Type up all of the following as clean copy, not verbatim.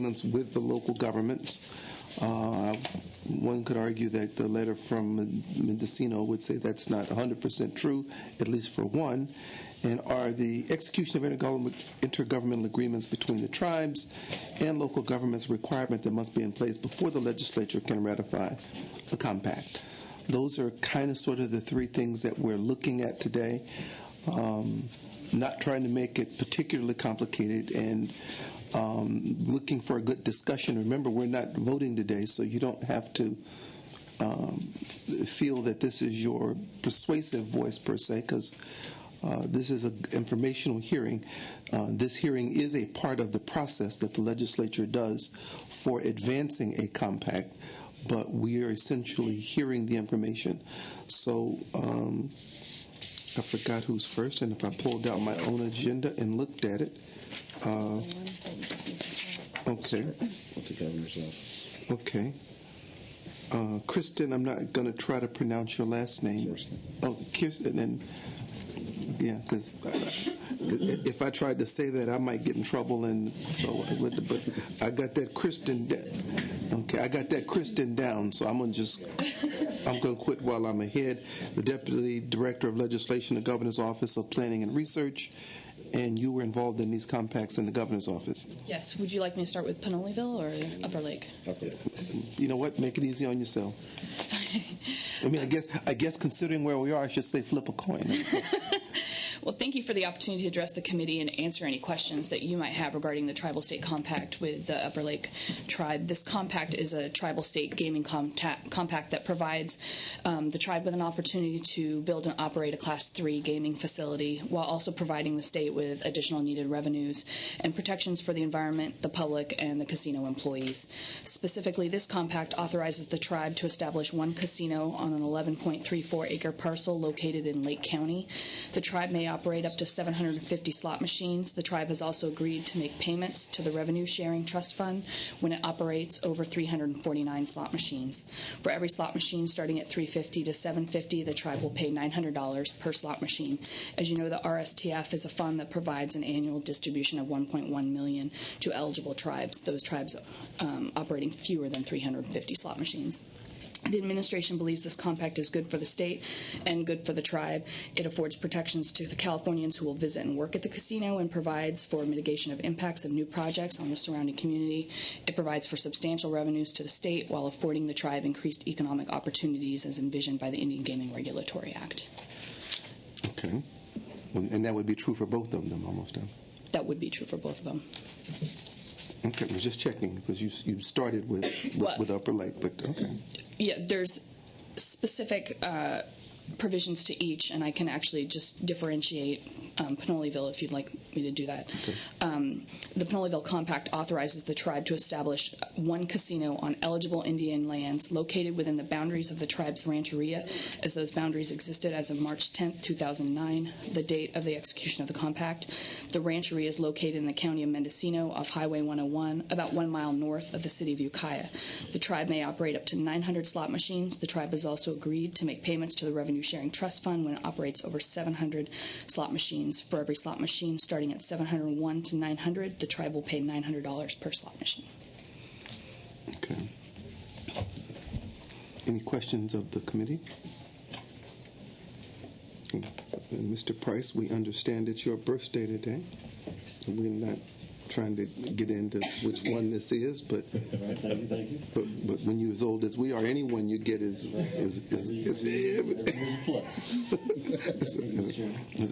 with the local governments. One could argue that the letter from Mendocino would say that's not 100% true, at least for one. And are the execution of intergovernmental agreements between the tribes and local governments a requirement that must be in place before the legislature can ratify the compact? Those are kind of sort of the three things that we're looking at today. Not trying to make it particularly complicated, and looking for a good discussion. Remember, we're not voting today, so you don't have to feel that this is your persuasive voice per se, because this is an informational hearing. This hearing is a part of the process that the legislature does for advancing a compact, but we are essentially hearing the information. So I forgot who's first, and if I pulled out my own agenda and looked at it, okay. With the governor's office. Okay. Kristen, I'm not going to try to pronounce your last name. Kirsten. Oh, Kirsten, and yeah, because if I tried to say that, I might get in trouble, and so. But I got that Kristen. Okay, I got that Kristen down, so I'm going to quit while I'm ahead. The Deputy Director of Legislation, the Governor's Office of Planning and Research, and you were involved in these compacts in the Governor's Office. Yes. Would you like me to start with Pinoleville or Upper Lake? Upper Lake. You know what? Make it easy on yourself. I mean, I guess considering where we are, I should say flip a coin. Well, thank you for the opportunity to address the committee and answer any questions that you might have regarding the Tribal State Compact with the Upper Lake Tribe. This compact is a tribal state gaming compact that provides the tribe with an opportunity to build and operate a Class 3 gaming facility while also providing the state with additional needed revenues and protections for the environment, the public, and the casino employees. Specifically, this compact authorizes the tribe to establish one casino on an 11.34-acre parcel located in Lake County. The tribe may operate up to 750 slot machines. The tribe has also agreed to make payments to the Revenue Sharing Trust Fund when it operates over 349 slot machines. For every slot machine starting at $350 to $750, the tribe will pay $900 per slot machine. As you know, the RSTF is a fund that provides an annual distribution of $1.1 million to eligible tribes, those tribes operating fewer than 350 slot machines. The administration believes this compact is good for the state and good for the tribe. It affords protections to the Californians who will visit and work at the casino and provides for mitigation of impacts of new projects on the surrounding community. It provides for substantial revenues to the state while affording the tribe increased economic opportunities as envisioned by the Indian Gaming Regulatory Act. Okay. Well, and that would be true for both of them almost, huh? That would be true for both of them. Okay, I was just checking because you started with Upper Lake, but okay. Yeah, there's specific provisions to each, and I can actually just differentiate Pinoleville if you'd like me to do that. Okay. The Pinoleville Compact authorizes the tribe to establish one casino on eligible Indian lands located within the boundaries of the tribe's rancheria, as those boundaries existed as of March 10, 2009, the date of the execution of the compact. The rancheria is located in the county of Mendocino off Highway 101, about 1 mile north of the city of Ukiah. The tribe may operate up to 900 slot machines. The tribe has also agreed to make payments to the Revenue Sharing Trust Fund when it operates over 700 slot machines. For every slot machine starting at 701 to 900, the tribe will pay $900 per slot machine. Okay. Any questions of the committee? Mr. Price, we understand it's your birthday today. We're not trying to get into which one this is, but Thank you. But when you're as old as we are, anyone you get is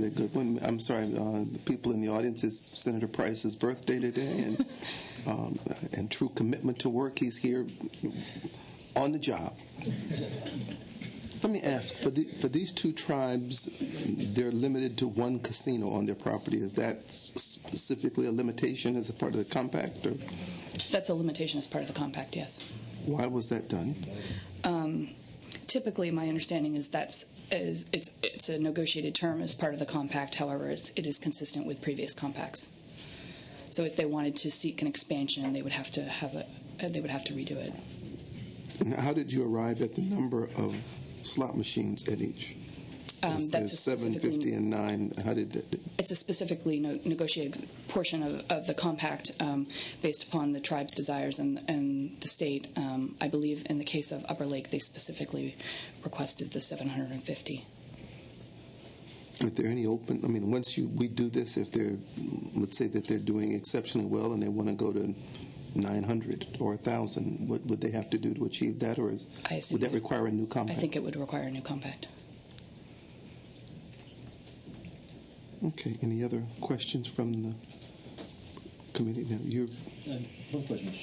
a good one. I'm sorry, the people in the audience, it's Senator Price's birthday today, and true commitment to work. He's here on the job. Let me ask, for these two tribes, they're limited to one casino on their property. Is that specifically a limitation as a part of the compact? Or? That's a limitation as part of the compact, yes. Why was that done? Typically, my understanding is it's a negotiated term as part of the compact. However, it is consistent with previous compacts. So if they wanted to seek an expansion, they would have to redo it. And how did you arrive at the number of slot machines at each? That's a There's 750 and 9. How did that? It's a specifically negotiated portion of the compact based upon the tribe's desires and the state. I believe in the case of Upper Lake, they specifically requested the 750. Are there any open? I mean, once we do this, if they're, let's say that they're doing exceptionally well and they want to go to 900 or 1,000, what would they have to do to achieve that, or would that require a new compact? I think it would require a new compact. Okay. Any other questions from the committee? Now, One question, Mr.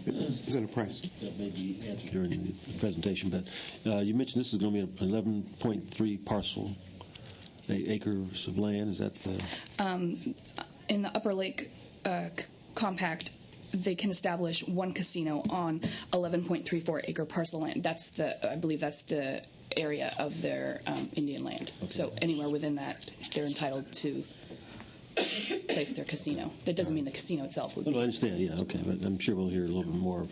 Chairman. Senator Price. That may be answered during the presentation, but you mentioned this is going to be an 11.3 acres of land. Is that the... In the Upper Lake compact, they can establish one casino on 11.34 acre parcel land. I believe that's the area of their Indian land. Okay. So anywhere within that, they're entitled to place their casino. That doesn't mean the casino itself would be. I understand. Yeah. Okay. But I'm sure we'll hear a little bit more,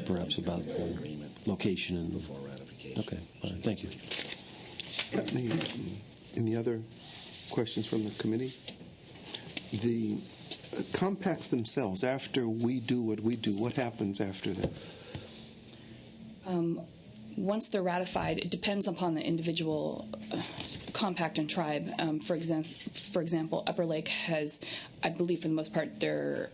perhaps, about the location and before ratification. Okay. All right. Thank you. Any other questions from the committee? The compacts themselves, after we do what we do, what happens after that? Once they're ratified, it depends upon the individual compact and tribe. For example, Upper Lake has, I believe for the most part, they're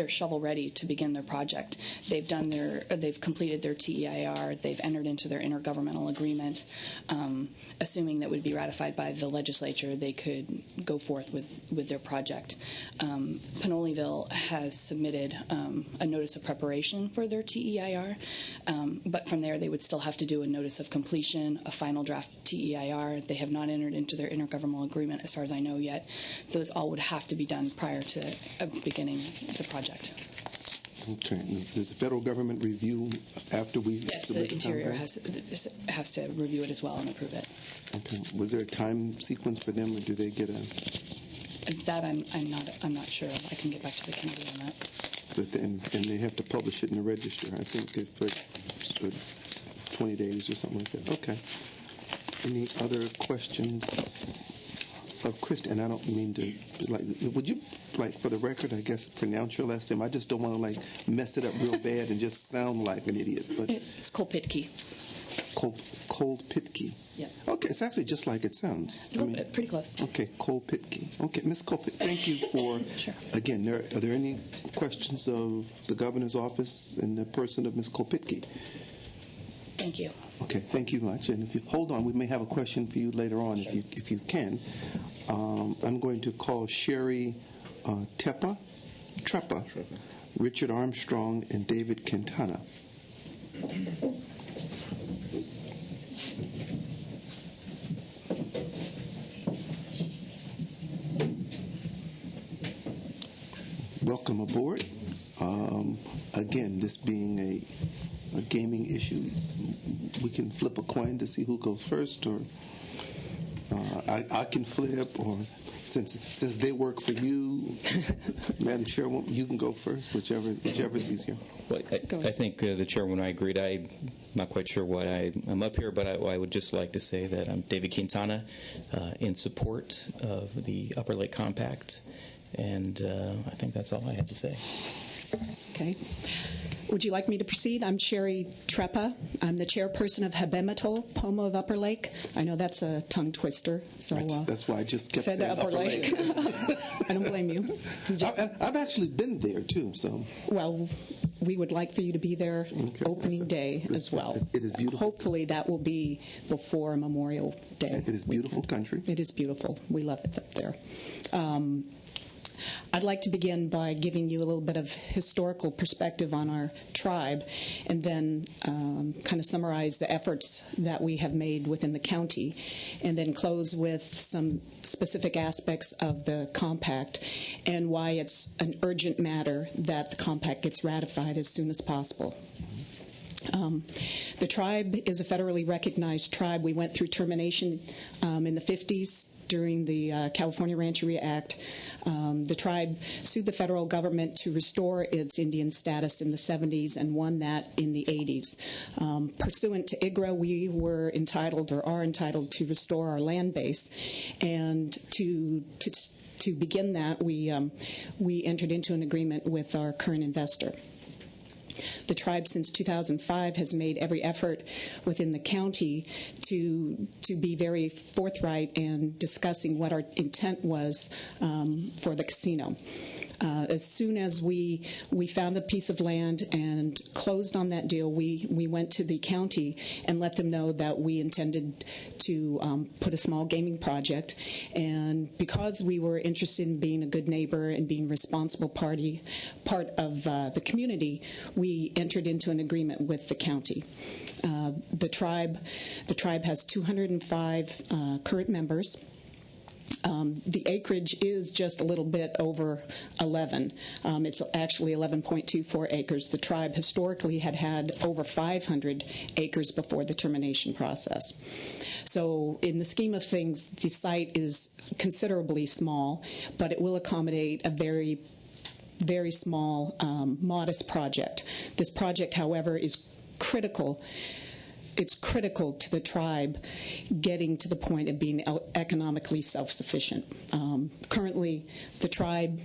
shovel ready to begin their project. They've completed their TEIR. They've entered into their intergovernmental agreement. Assuming that would be ratified by the legislature, they could go forth with their project. Pinoleville has submitted a notice of preparation for their TEIR, but from there they would still have to do a notice of completion, a final draft TEIR. They have not entered into their intergovernmental agreement, as far as I know yet. Those all would have to be done prior to beginning the project. Okay. Does the federal government review after we Yes, the Interior has to review it as well and approve it. Okay. Was there a time sequence for them, or do they get a? That I'm not sure of. I can get back to the committee on that. But and they have to publish it in the register. I think for 20 days or something like that. Okay. Any other questions of Kristen? And I don't mean to would you for the record, I guess, pronounce your last name? I just don't want to mess it up real bad and just sound like an idiot. But it's Kolpitki. Kolpitki. Yeah. Okay, it's actually just like it sounds. A little bit, pretty close. Okay, Kolpitki. Okay, Ms. Kolpitki, thank you for. Sure. Again, are there any questions of the governor's office in the person of Ms. Kolpitki? Thank you. Okay, thank you much. And if you hold on, we may have a question for you later on, if you can. I'm going to call Sherry Treppa, Richard Armstrong, and David Quintana. Welcome aboard. Again, this being a gaming issue, we can flip a coin to see who goes first, or I can flip, or since they work for you, Madam Chairwoman, you can go first, whichever's easier. Well, I think the Chairwoman and I agreed. I'm not quite sure why I'm up here, but I would just like to say that I'm David Quintana in support of the Upper Lake Compact, and I think that's all I have to say. Okay. Would you like me to proceed? I'm Sherry Treppa. I'm the chairperson of Governmental, Pomo of Upper Lake. I know that's a tongue twister. So that's why I just kept saying saying Upper Lake. I don't blame you. I've actually been there, too. So. Well, we would like for you to be there opening day as well. It is beautiful. Hopefully that will be before Memorial Day. It is beautiful country. It is beautiful. We love it up there. I'd like to begin by giving you a little bit of historical perspective on our tribe, and then kind of summarize the efforts that we have made within the county, and then close with some specific aspects of the compact and why it's an urgent matter that the compact gets ratified as soon as possible. The tribe is a federally recognized tribe. We went through termination in the 50s during the California Rancheria Act. The tribe sued the federal government to restore its Indian status in the 70s and won that in the 80s. Pursuant to IGRA, we were entitled or are entitled to restore our land base, and to begin that, we entered into an agreement with our current investor. The tribe since 2005 has made every effort within the county to be very forthright in discussing what our intent was for the casino. As soon as we found a piece of land and closed on that deal, we went to the county and let them know that we intended to put a small gaming project. And because we were interested in being a good neighbor and being a responsible part of the community, we entered into an agreement with the county. The tribe has 205 current members. The acreage is just a little bit over 11. It's actually 11.24 acres. The tribe historically had over 500 acres before the termination process. So in the scheme of things, the site is considerably small, but it will accommodate a very, very small, modest project. This project, however, is critical. It's critical to the tribe getting to the point of being economically self-sufficient. Currently, the tribe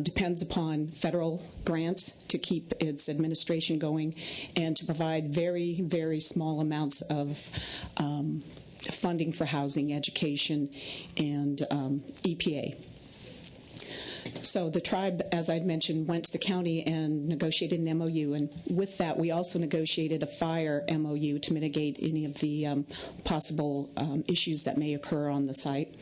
depends upon federal grants to keep its administration going and to provide very, very small amounts of funding for housing, education, and EPA. So the tribe, as I'd mentioned, went to the county and negotiated an MOU, and with that we also negotiated a fire MOU to mitigate any of the possible issues that may occur on the site.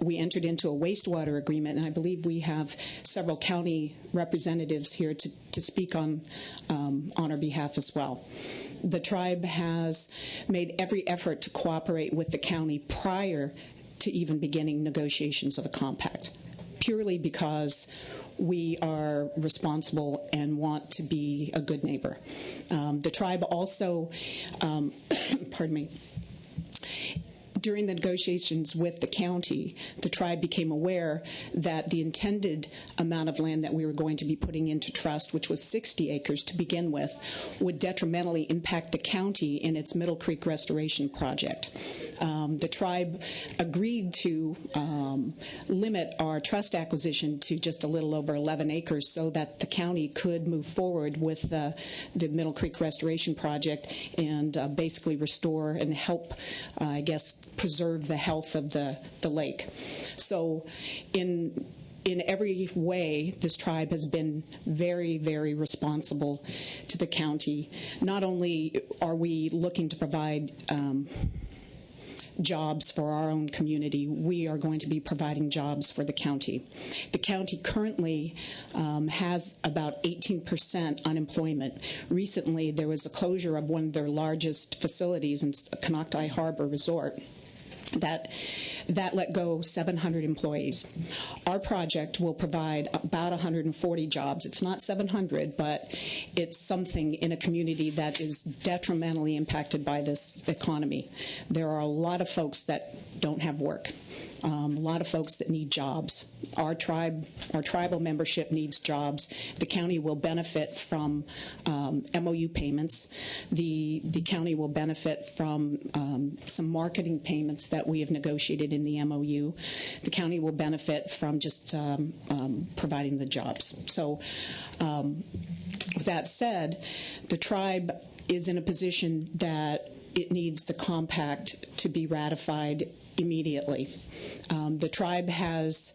We entered into a wastewater agreement, and I believe we have several county representatives here to speak on our behalf as well. The tribe has made every effort to cooperate with the county prior to even beginning negotiations of a compact, purely because we are responsible and want to be a good neighbor. The tribe also, pardon me, during the negotiations with the county, the tribe became aware that the intended amount of land that we were going to be putting into trust, which was 60 acres to begin with, would detrimentally impact the county in its Middle Creek restoration project. The tribe agreed to limit our trust acquisition to just a little over 11 acres so that the county could move forward with the Middle Creek restoration project and basically restore and help, I guess, preserve the health of the lake. So in every way, this tribe has been very, very responsible to the county. Not only are we looking to provide jobs for our own community, we are going to be providing jobs for the county. The county currently has about 18% unemployment. Recently, there was a closure of one of their largest facilities in Canocti Harbor Resort that let go 700 employees. Our project will provide about 140 jobs. It's not 700, but it's something in a community that is detrimentally impacted by this economy. There are a lot of folks that don't have work. A lot of folks that need jobs. Our tribal membership needs jobs. The county will benefit from MOU payments. The county will benefit from some marketing payments that we have negotiated in the MOU. The county will benefit from just providing the jobs. So with that said, the tribe is in a position that it needs the compact to be ratified immediately. The tribe has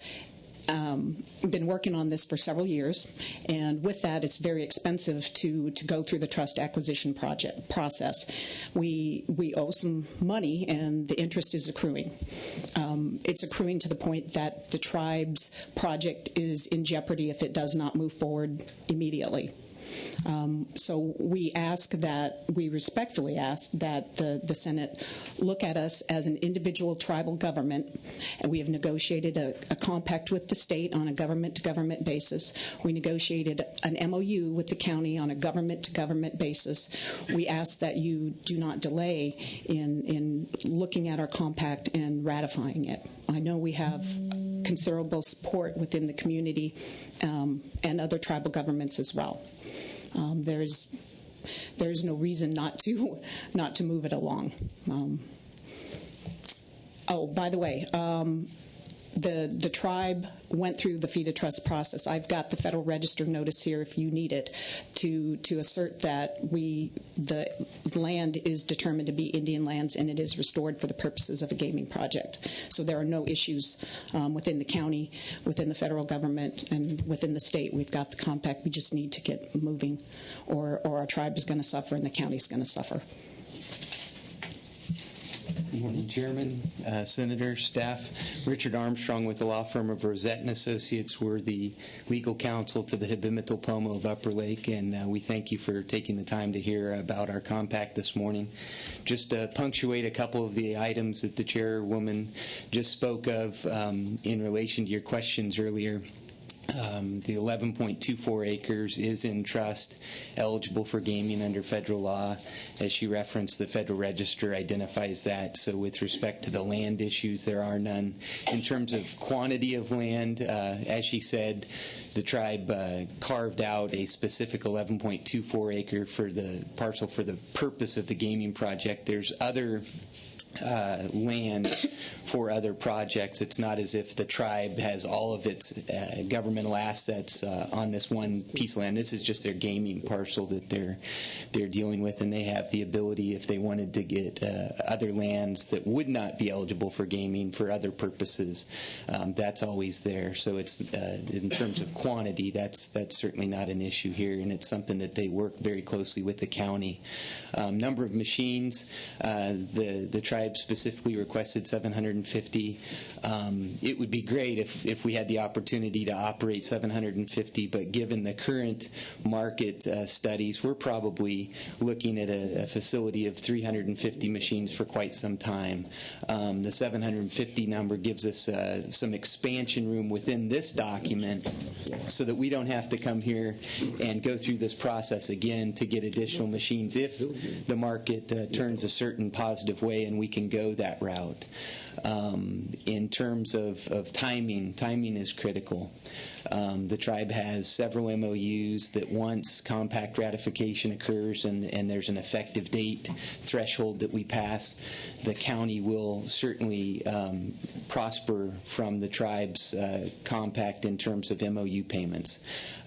been working on this for several years, and with that, it's very expensive to go through the trust acquisition process. We owe some money, and the interest is accruing. It's accruing to the point that the tribe's project is in jeopardy if it does not move forward immediately. So we respectfully ask that the Senate look at us as an individual tribal government, and we have negotiated a compact with the state on a government-to-government basis. We negotiated an MOU with the county on a government-to-government basis. We ask that you do not delay in looking at our compact and ratifying it. I know we have considerable support within the community and other tribal governments as well. There's no reason not to move it along. By the way, the tribe went through the fee to trust process. I've got the Federal Register notice here if you need it to assert that the land is determined to be Indian lands and it is restored for the purposes of a gaming project. So there are no issues within the county, within the federal government, and within the state. We've got the compact. We just need to get moving, or our tribe is going to suffer and the county is going to suffer. Good morning, Chairman, Senator, staff. Richard Armstrong with the law firm of Rosette and Associates. We're the legal counsel to the Governmental Pomo of Upper Lake, and we thank you for taking the time to hear about our compact this morning. Just to punctuate a couple of the items that the chairwoman just spoke of in relation to your questions earlier. The 11.24 acres is in trust, eligible for gaming under federal law. As she referenced, the Federal Register identifies that. So with respect to the land issues, there are none. In terms of quantity of land, as she said, the tribe carved out a specific 11.24 acre for the parcel for the purpose of the gaming project. There's other land for other projects. It's not as if the tribe has all of its governmental assets on this one piece of land. This is just their gaming parcel that they're dealing with, and they have the ability, if they wanted to get other lands that would not be eligible for gaming for other purposes, that's always there. So it's in terms of quantity, that's certainly not an issue here, and it's something that they work very closely with the county. Number of machines, the tribe specifically requested 750. It would be great if we had the opportunity to operate 750, but given the current market studies, we're probably looking at a facility of 350 machines for quite some time. The 750 number gives us some expansion room within this document so that we don't have to come here and go through this process again to get additional machines if the market turns a certain positive way and we can go that route. In terms of timing is critical. The tribe has several MOUs that once compact ratification occurs and there's an effective date threshold that we pass, the county will certainly prosper from the tribe's compact in terms of MOU payments.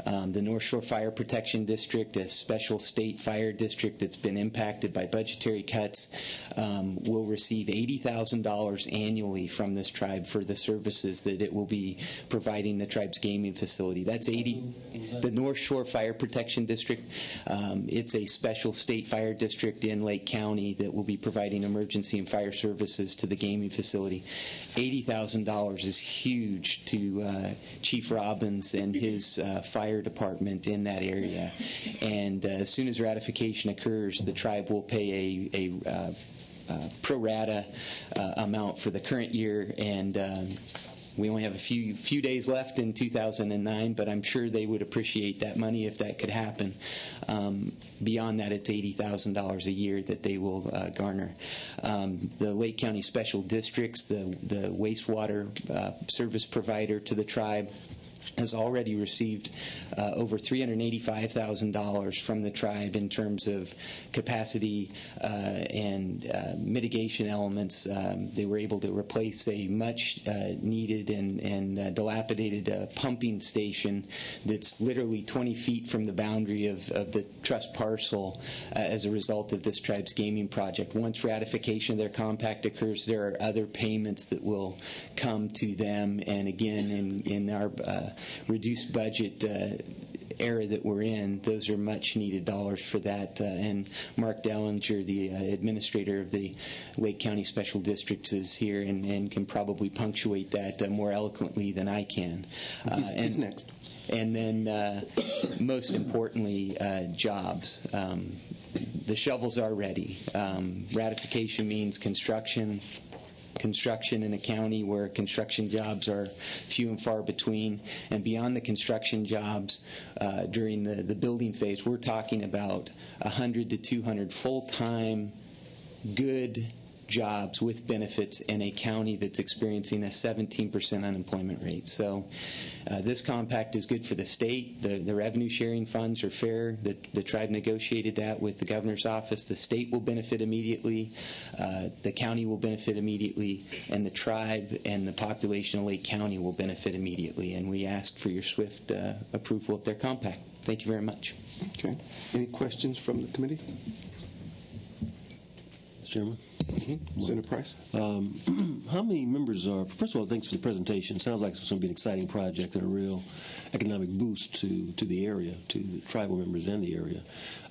The North Shore Fire Protection District, a special state fire district that's been impacted by budgetary cuts, will receive $80,000 annually from this tribe for the services that it will be providing the tribe's gaming facility. That's the North Shore Fire Protection District. It's a special state fire district in Lake County that will be providing emergency and fire services to the gaming facility. $80,000 is huge to Chief Robbins and his fire department in that area. And as soon as ratification occurs, the tribe will pay a pro rata amount for the current year, and we only have a few days left in 2009, but I'm sure they would appreciate that money if that could happen. Beyond that, it's $80,000 a year that they will garner. The Lake County Special Districts, the wastewater service provider to the tribe, has already received over $385,000 from the tribe in terms of capacity and mitigation elements. They were able to replace a much needed and dilapidated pumping station that's literally 20 feet from the boundary of the trust parcel as a result of this tribe's gaming project. Once ratification of their compact occurs, there are other payments that will come to them, and again, in our reduced budget era that we're in, those are much needed dollars for that. And Mark Dellinger, the administrator of the Lake County Special Districts, is here and can probably punctuate that more eloquently than I can. He's next. And then, most importantly, jobs. The shovels are ready. Ratification means construction in a county where construction jobs are few and far between. And beyond the construction jobs, during the building phase, we're talking about 100 to 200 full-time, good jobs with benefits in a county that's experiencing a 17% unemployment rate. So this compact is good for the state. The revenue sharing funds are fair. The tribe negotiated that with the governor's office. The state will benefit immediately. The county will benefit immediately. And the tribe and the population of Lake County will benefit immediately. And we ask for your swift approval of their compact. Thank you very much. Okay. Any questions from the committee? Mr. Chairman? Senator Price? How many members are, first of all, thanks for the presentation. Sounds like it's going to be an exciting project and a real economic boost to the area, to the tribal members and the area.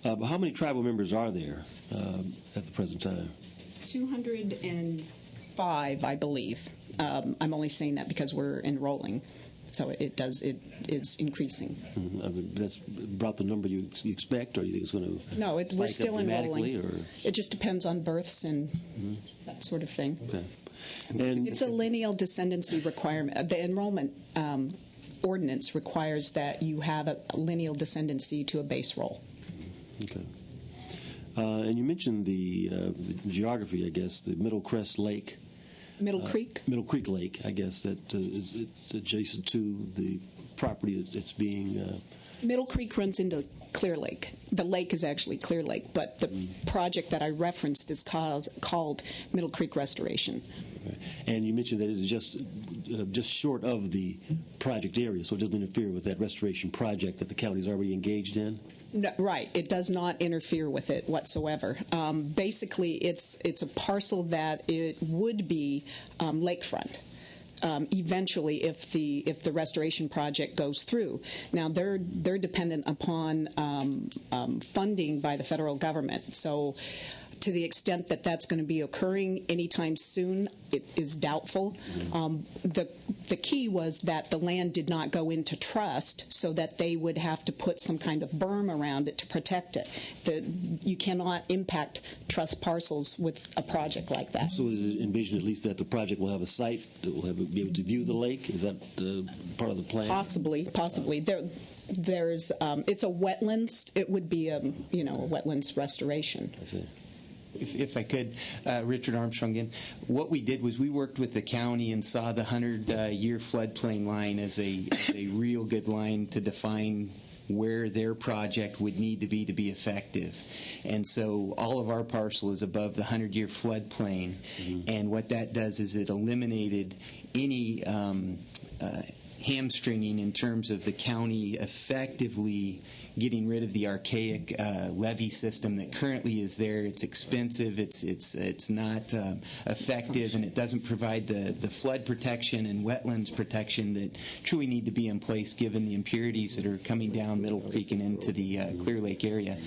But how many tribal members are there at the present time? 205, I believe. I'm only saying that because we're enrolling. So it is increasing. Mm-hmm. I mean, that's about the number you expect, or you think it's going to? No, we're still enrolling. Or? It just depends on births and that sort of thing. Okay. And it's a lineal descendancy requirement. The enrollment ordinance requires that you have a lineal descendancy to a base roll. Okay. And you mentioned the geography, I guess, the Middle Crest Lake. Middle Creek Lake, I guess, that it's adjacent to the property that's being... Middle Creek runs into Clear Lake. The lake is actually Clear Lake, but the project that I referenced is called Middle Creek Restoration. Okay. And you mentioned that it's just short of the project area, so it doesn't interfere with that restoration project that the county's already engaged in? No, right. It does not interfere with it whatsoever. Basically, it's a parcel that it would be lakefront. Eventually, if the restoration project goes through. Now they're dependent upon funding by the federal government. So, to the extent that that's going to be occurring anytime soon, it is doubtful. The key was that the land did not go into trust, so that they would have to put some kind of berm around it to protect it. You cannot impact trust parcels with a project like that. So is it envisioned at least that the project will have a site that will be able to view the lake? Is that part of the plan? Possibly. There's it's a wetlands. It would be a wetlands restoration. I see. If I could, Richard Armstrong again. What we did was we worked with the county and saw the 100-year floodplain line as a real good line to define where their project would need to be effective. And so all of our parcel is above the 100-year floodplain. And what that does is it eliminated any hamstringing in terms of the county effectively getting rid of the archaic levee system that currently is there. It's expensive, it's not effective, and it doesn't provide the flood protection and wetlands protection that truly need to be in place given the impurities that are coming down Middle Creek and into the Clear Lake area.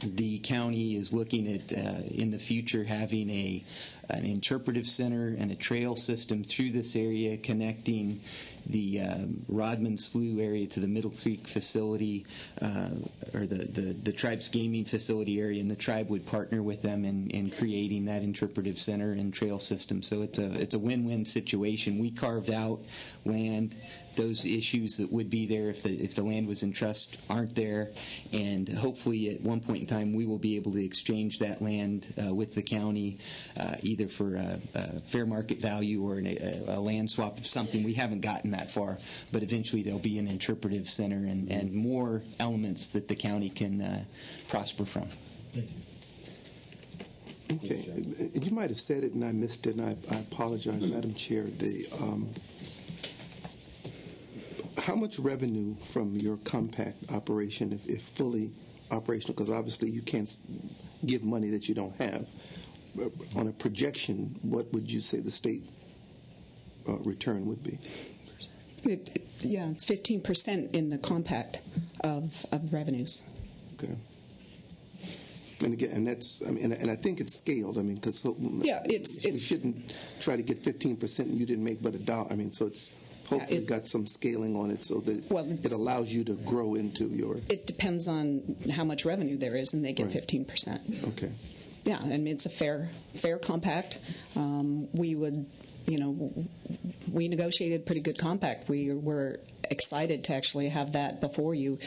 The county is looking at, in the future, having an interpretive center and a trail system through this area connecting the Rodman Slough area to the Middle Creek facility, or the tribe's gaming facility area, and the tribe would partner with them in creating that interpretive center and trail system. So it's a win-win situation. We carved out land. Those issues that would be there if the land was in trust aren't there, and hopefully at one point in time we will be able to exchange that land with the county, either for a fair market value or a land swap of something. We haven't gotten that far, but eventually there'll be an interpretive center and more elements that the county can prosper from. Thank you. Okay. You might have said it and I missed it, and I apologize, Madam Chair. How much revenue from your compact operation, if fully operational, because obviously you can't give money that you don't have, on a projection, what would you say the state return would be? It's 15% in the compact of revenues. Okay. And again, and that's, and I think it's scaled. We shouldn't try to get 15% and you didn't make but $1. So it's hopefully it- got some scaling on it so that Well, it allows you to grow into your. It depends on how much revenue there is, and they get Right. 15%. Okay. Yeah, I mean, it's a fair compact. We would, we negotiated pretty good compact. We were excited to actually have that before you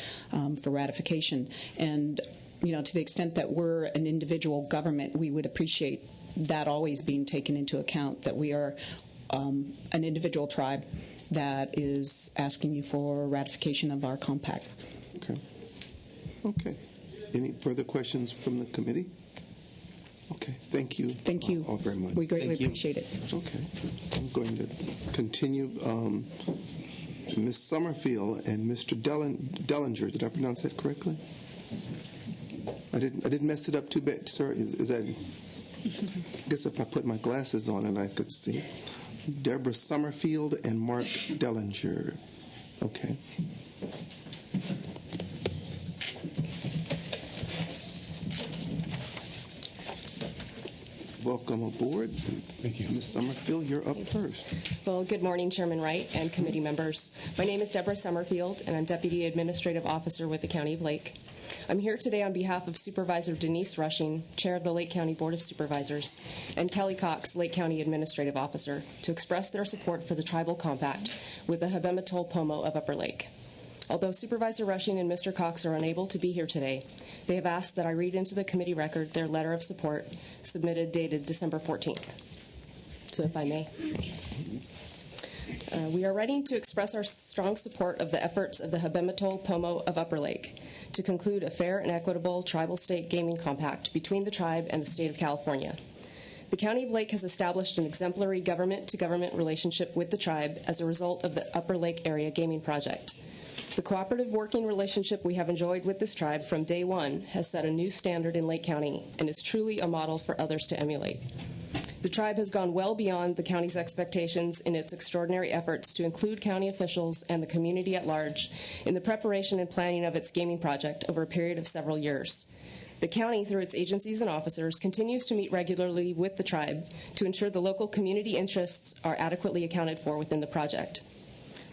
for ratification. And, to the extent that we're an individual government, we would appreciate that always being taken into account, that we are an individual tribe that is asking you for ratification of our compact. Okay. Okay. Any further questions from the committee? Okay. Thank you. Thank you. All very much. We greatly Thank you. appreciate it. Okay. I'm going to continue. Ms. Summerfield and Mr. Dellinger. Did I pronounce that correctly? I didn't mess it up too bad, sir. Is that? I guess if I put my glasses on and I could see. Deborah Summerfield and Mark Dellinger. Okay. Welcome aboard. Thank you. Ms. Summerfield, you're up first. Well, good morning, Chairman Wright and committee members. My name is Deborah Summerfield, and I'm Deputy Administrative Officer with the County of Lake. I'm here today on behalf of Supervisor Denise Rushing, Chair of the Lake County Board of Supervisors, and Kelly Cox, Lake County Administrative Officer, to express their support for the Tribal Compact with the Habematol Pomo of Upper Lake. Although Supervisor Rushing and Mr. Cox are unable to be here today, they have asked that I read into the committee record their letter of support submitted dated December 14th. So if I may. We are writing to express our strong support of the efforts of the Habematol Pomo of Upper Lake to conclude a fair and equitable tribal state gaming compact between the tribe and the state of California. The County of Lake has established an exemplary government-to-government relationship with the tribe as a result of the Upper Lake Area Gaming Project. The cooperative working relationship we have enjoyed with this tribe from day one has set a new standard in Lake County and is truly a model for others to emulate. The tribe has gone well beyond the county's expectations in its extraordinary efforts to include county officials and the community at large in the preparation and planning of its gaming project over a period of several years. The county, through its agencies and officers, continues to meet regularly with the tribe to ensure the local community interests are adequately accounted for within the project.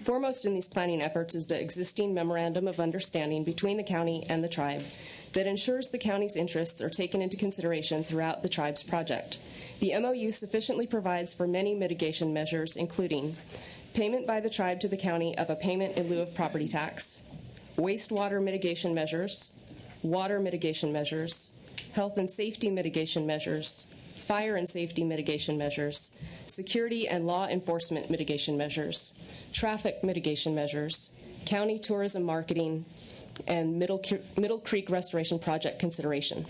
Foremost in these planning efforts is the existing Memorandum of Understanding between the county and the tribe that ensures the county's interests are taken into consideration throughout the tribe's project. The MOU sufficiently provides for many mitigation measures, including payment by the tribe to the county of a payment in lieu of property tax, wastewater mitigation measures, water mitigation measures, health and safety mitigation measures, fire and safety mitigation measures, security and law enforcement mitigation measures, traffic mitigation measures, county tourism marketing, and Middle Creek Restoration Project consideration.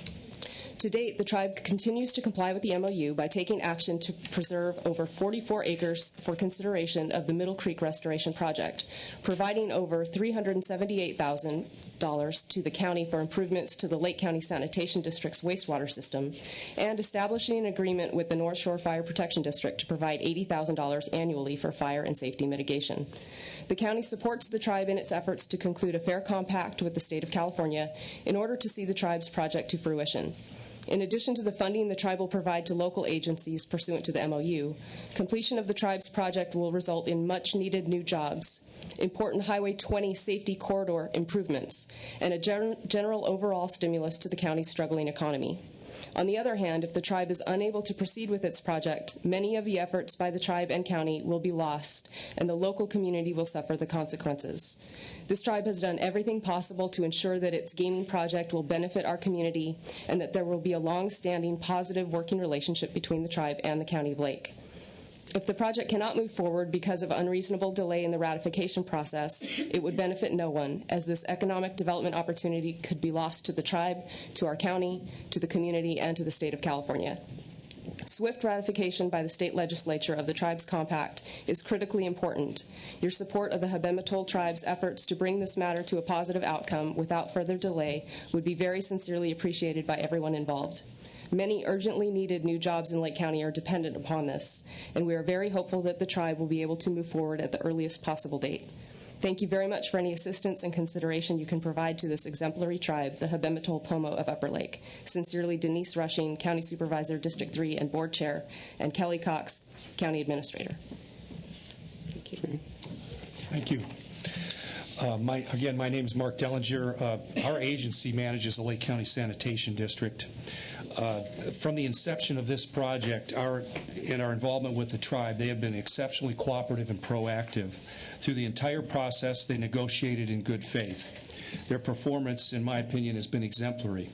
To date, the tribe continues to comply with the MOU by taking action to preserve over 44 acres for consideration of the Middle Creek Restoration Project, providing over $378,000 to the county for improvements to the Lake County Sanitation District's wastewater system, and establishing an agreement with the North Shore Fire Protection District to provide $80,000 annually for fire and safety mitigation. The county supports the tribe in its efforts to conclude a fair compact with the state of California in order to see the tribe's project to fruition. In addition to the funding the tribe will provide to local agencies pursuant to the MOU, completion of the tribe's project will result in much-needed new jobs, important Highway 20 safety corridor improvements, and a general overall stimulus to the county's struggling economy. On the other hand, if the tribe is unable to proceed with its project, many of the efforts by the tribe and county will be lost, and the local community will suffer the consequences. This tribe has done everything possible to ensure that its gaming project will benefit our community and that there will be a long-standing positive working relationship between the tribe and the County of Lake. If the project cannot move forward because of unreasonable delay in the ratification process, it would benefit no one, as this economic development opportunity could be lost to the tribe, to our county, to the community, and to the state of California. Swift ratification by the state legislature of the tribe's compact is critically important. Your support of the Habematol tribe's efforts to bring this matter to a positive outcome without further delay would be very sincerely appreciated by everyone involved. Many urgently needed new jobs in Lake County are dependent upon this, and we are very hopeful that the tribe will be able to move forward at the earliest possible date. Thank you very much for any assistance and consideration you can provide to this exemplary tribe, the Habematol Pomo of Upper Lake. Sincerely, Denise Rushing, County Supervisor, District 3 and Board Chair, and Kelly Cox, County Administrator. Thank you. Okay. Thank you. My name is Mark Dellinger. Our agency manages the Lake County Sanitation District. From the inception of this project, our involvement with the tribe, they have been exceptionally cooperative and proactive. Through the entire process, they negotiated in good faith. Their performance, in my opinion, has been exemplary.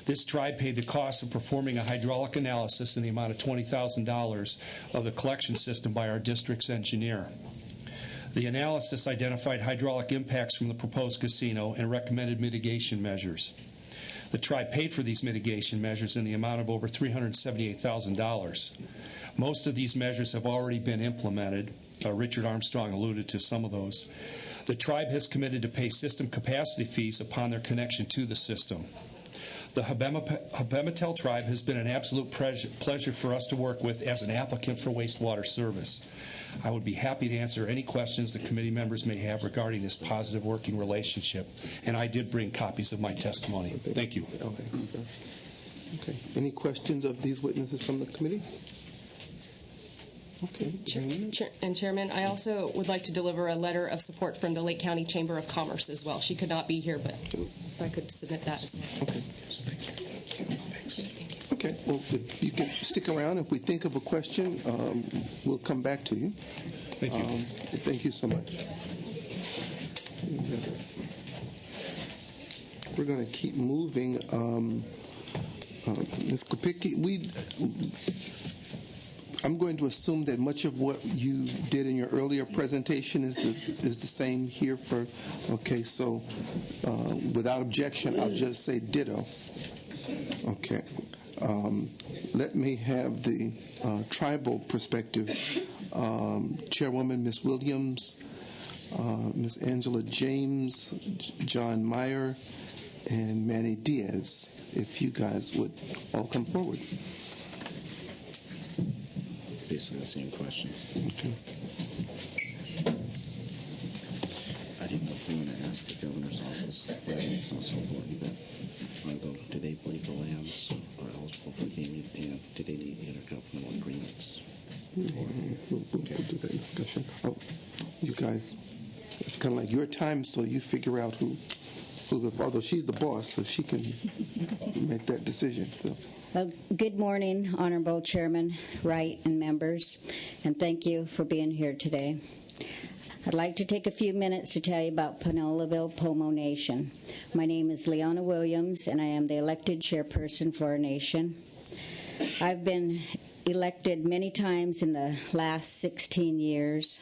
This tribe paid the cost of performing a hydraulic analysis in the amount of $20,000 of the collection system by our district's engineer. The analysis identified hydraulic impacts from the proposed casino and recommended mitigation measures. The tribe paid for these mitigation measures in the amount of over $378,000. Most of these measures have already been implemented. Richard Armstrong alluded to some of those. The tribe has committed to pay system capacity fees upon their connection to the system. The Governmental tribe has been an absolute pleasure for us to work with as an applicant for wastewater service. I would be happy to answer any questions the committee members may have regarding this positive working relationship, and I did bring copies of my testimony. Thank you. Okay. Any questions of these witnesses from the committee? Okay. Chairman, I also would like to deliver a letter of support from the Lake County Chamber of Commerce as well. She could not be here, but if I could submit that as well. Okay. Okay. Well, if you can stick around. If we think of a question, we'll come back to you. Thank you. Thank you so much. We're going to keep moving. Ms. Kopicki, I'm going to assume that much of what you did in your earlier presentation is the same here for. Okay, so without objection, I'll just say ditto. Okay. Let me have the tribal perspective. Chairwoman Ms. Williams, Ms. Angela James, John Meyer, and Manny Diaz. If you guys would all come forward. Basically the same questions. Okay. I didn't know if we were going to ask the governor's office, but it's not so important. But do they believe the lands are eligible for gaming, and do they need intergovernmental agreements? We'll do that discussion. You guys, it's kind of like your time, so you figure out who. Although she's the boss, so she can make that decision. So. Well, good morning, Honorable Chairman Wright and members, and thank you for being here today. I'd like to take a few minutes to tell you about Pinoleville Pomo Nation. My name is Leona Williams, and I am the elected chairperson for our nation. I've been elected many times in the last 16 years.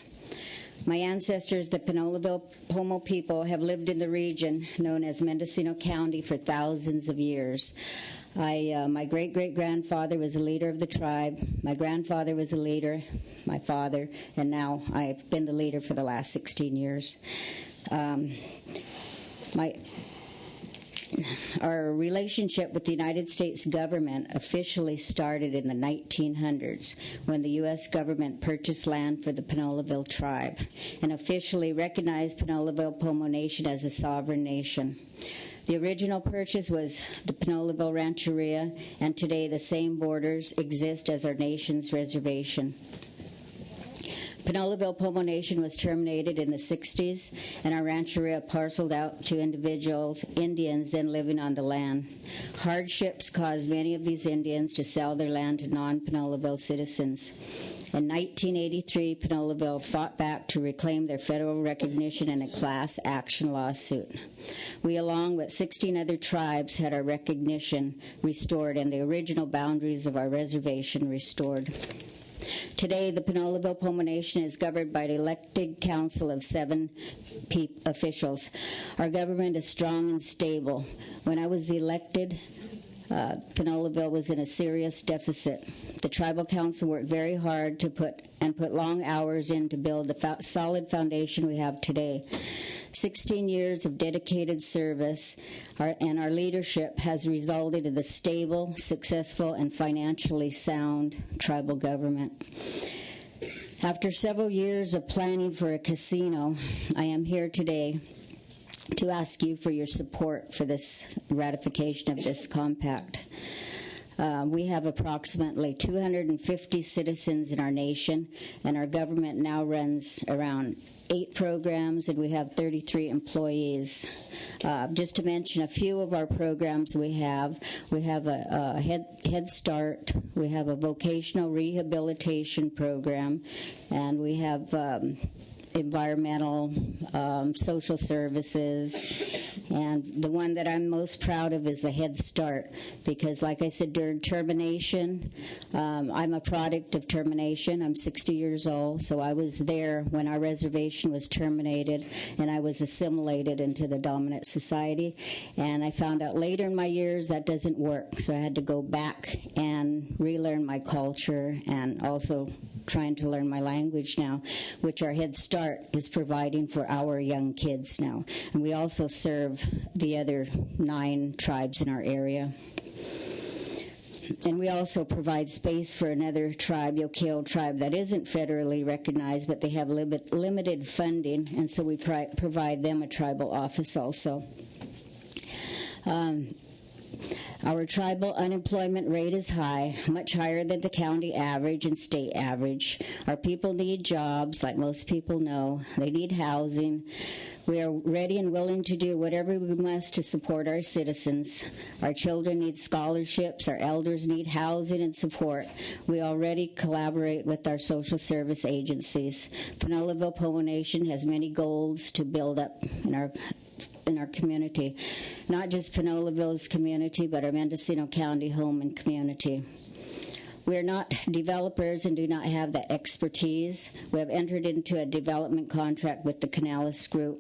My ancestors, the Pinoleville Pomo people, have lived in the region known as Mendocino County for thousands of years. My great-great-grandfather was a leader of the tribe. My grandfather was a leader, my father, and now I've been the leader for the last 16 years. Our relationship with the United States government officially started in the 1900s when the U.S. government purchased land for the Pinoleville tribe and officially recognized Pinoleville Pomo Nation as a sovereign nation. The original purchase was the Pinoleville Rancheria, and today the same borders exist as our nation's reservation. Pinoleville Pomo Nation was terminated in the 60s, and our rancheria parceled out to Indians then living on the land. Hardships caused many of these Indians to sell their land to non-Pinoleville citizens. In 1983, Pinoleville fought back to reclaim their federal recognition in a class action lawsuit. We, along with 16 other tribes, had our recognition restored and the original boundaries of our reservation restored. Today, the Pinoleville Pomo Nation is governed by an elected council of 7 officials. Our government is strong and stable. When I was elected, Pinoleville was in a serious deficit. The tribal council worked very hard to put long hours in to build the solid foundation we have today. 16 years of dedicated service and our leadership has resulted in the stable, successful, and financially sound tribal government. After several years of planning for a casino, I am here today to ask you for your support for this ratification of this compact. We have approximately 250 citizens in our nation, and our government now runs around 8 programs, and we have 33 employees. Just to mention a few of our programs we have a Head Start, we have a vocational rehabilitation program, and we have environmental, social services, and the one that I'm most proud of is the Head Start, because like I said, during termination, I'm a product of termination. I'm 60 years old, so I was there when our reservation was terminated, and I was assimilated into the dominant society, and I found out later in my years that doesn't work, so I had to go back and relearn my culture and also trying to learn my language now, which our Head Start is providing for our young kids now. And we also serve the other 9 tribes in our area. And we also provide space for another tribe, Yokeo tribe, that isn't federally recognized, but they have limited funding, and so we provide them a tribal office also. Our tribal unemployment rate is high, much higher than the county average and state average. Our people need jobs, like most people know. They need housing. We are ready and willing to do whatever we must to support our citizens. Our children need scholarships. Our elders need housing and support. We already collaborate with our social service agencies. Pinoleville-Pomo Nation has many goals to build up in our community, not just Pinoleville's community, but our Mendocino County home and community. We are not developers and do not have the expertise. We have entered into a development contract with the Canales Group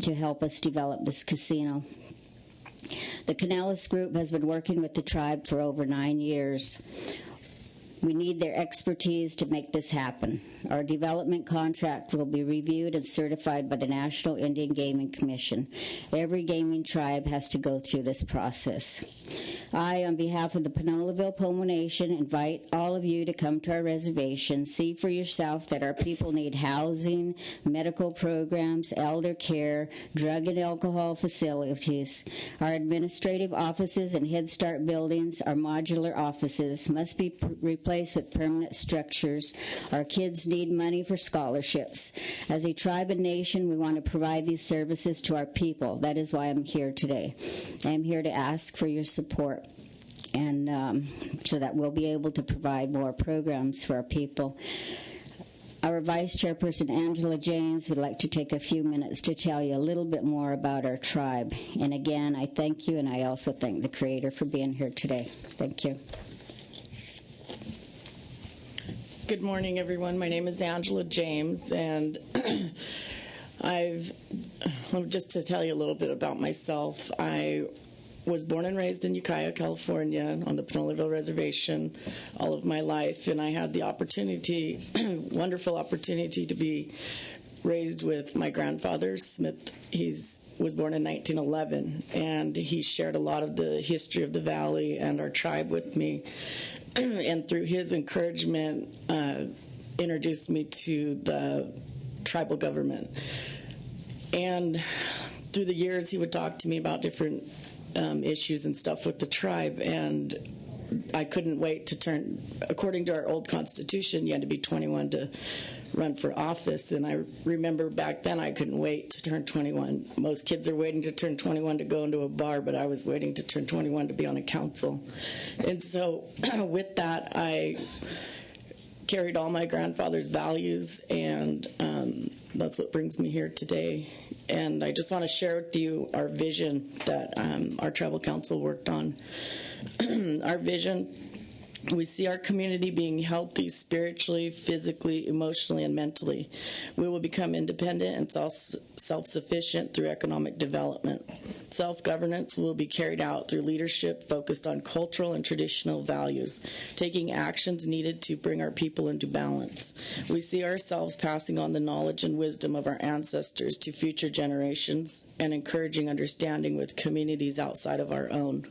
to help us develop this casino. The Canales Group has been working with the tribe for over 9 years. We need their expertise to make this happen. Our development contract will be reviewed and certified by the National Indian Gaming Commission. Every gaming tribe has to go through this process. I, on behalf of the Pinoleville-Pomo Nation, invite all of you to come to our reservation. See for yourself that our people need housing, medical programs, elder care, drug and alcohol facilities. Our administrative offices and Head Start buildings, our modular offices, must be replaced with permanent structures. Our kids need money for scholarships. As a tribe and nation, we want to provide these services to our people. That is why I'm here today. I'm here to ask for your support, and so that we'll be able to provide more programs for our people. Our Vice Chairperson, Angela James, would like to take a few minutes to tell you a little bit more about our tribe. And again, I thank you, and I also thank the Creator for being here today. Thank you. Good morning, everyone. My name is Angela James, and just to tell you a little bit about myself, I was born and raised in Ukiah, California, on the Pinoleville Reservation all of my life, and I had the opportunity, wonderful opportunity, to be raised with my grandfather, Smith. He was born in 1911, and he shared a lot of the history of the valley and our tribe with me. And through his encouragement, introduced me to the tribal government. And through the years, he would talk to me about different issues and stuff with the tribe, and I couldn't wait to turn. According to our old constitution, you had to be 21 to run for office, and I remember back then I couldn't wait to turn 21. Most kids are waiting to turn 21 to go into a bar, but I was waiting to turn 21 to be on a council. And so with that, I carried all my grandfather's values, and that's what brings me here today. And I just want to share with you our vision that our tribal council worked on. Our vision: we see our community being healthy spiritually, physically, emotionally, and mentally. We will become independent and self-sufficient through economic development. Self-governance will be carried out through leadership focused on cultural and traditional values, taking actions needed to bring our people into balance. We see ourselves passing on the knowledge and wisdom of our ancestors to future generations and encouraging understanding with communities outside of our own.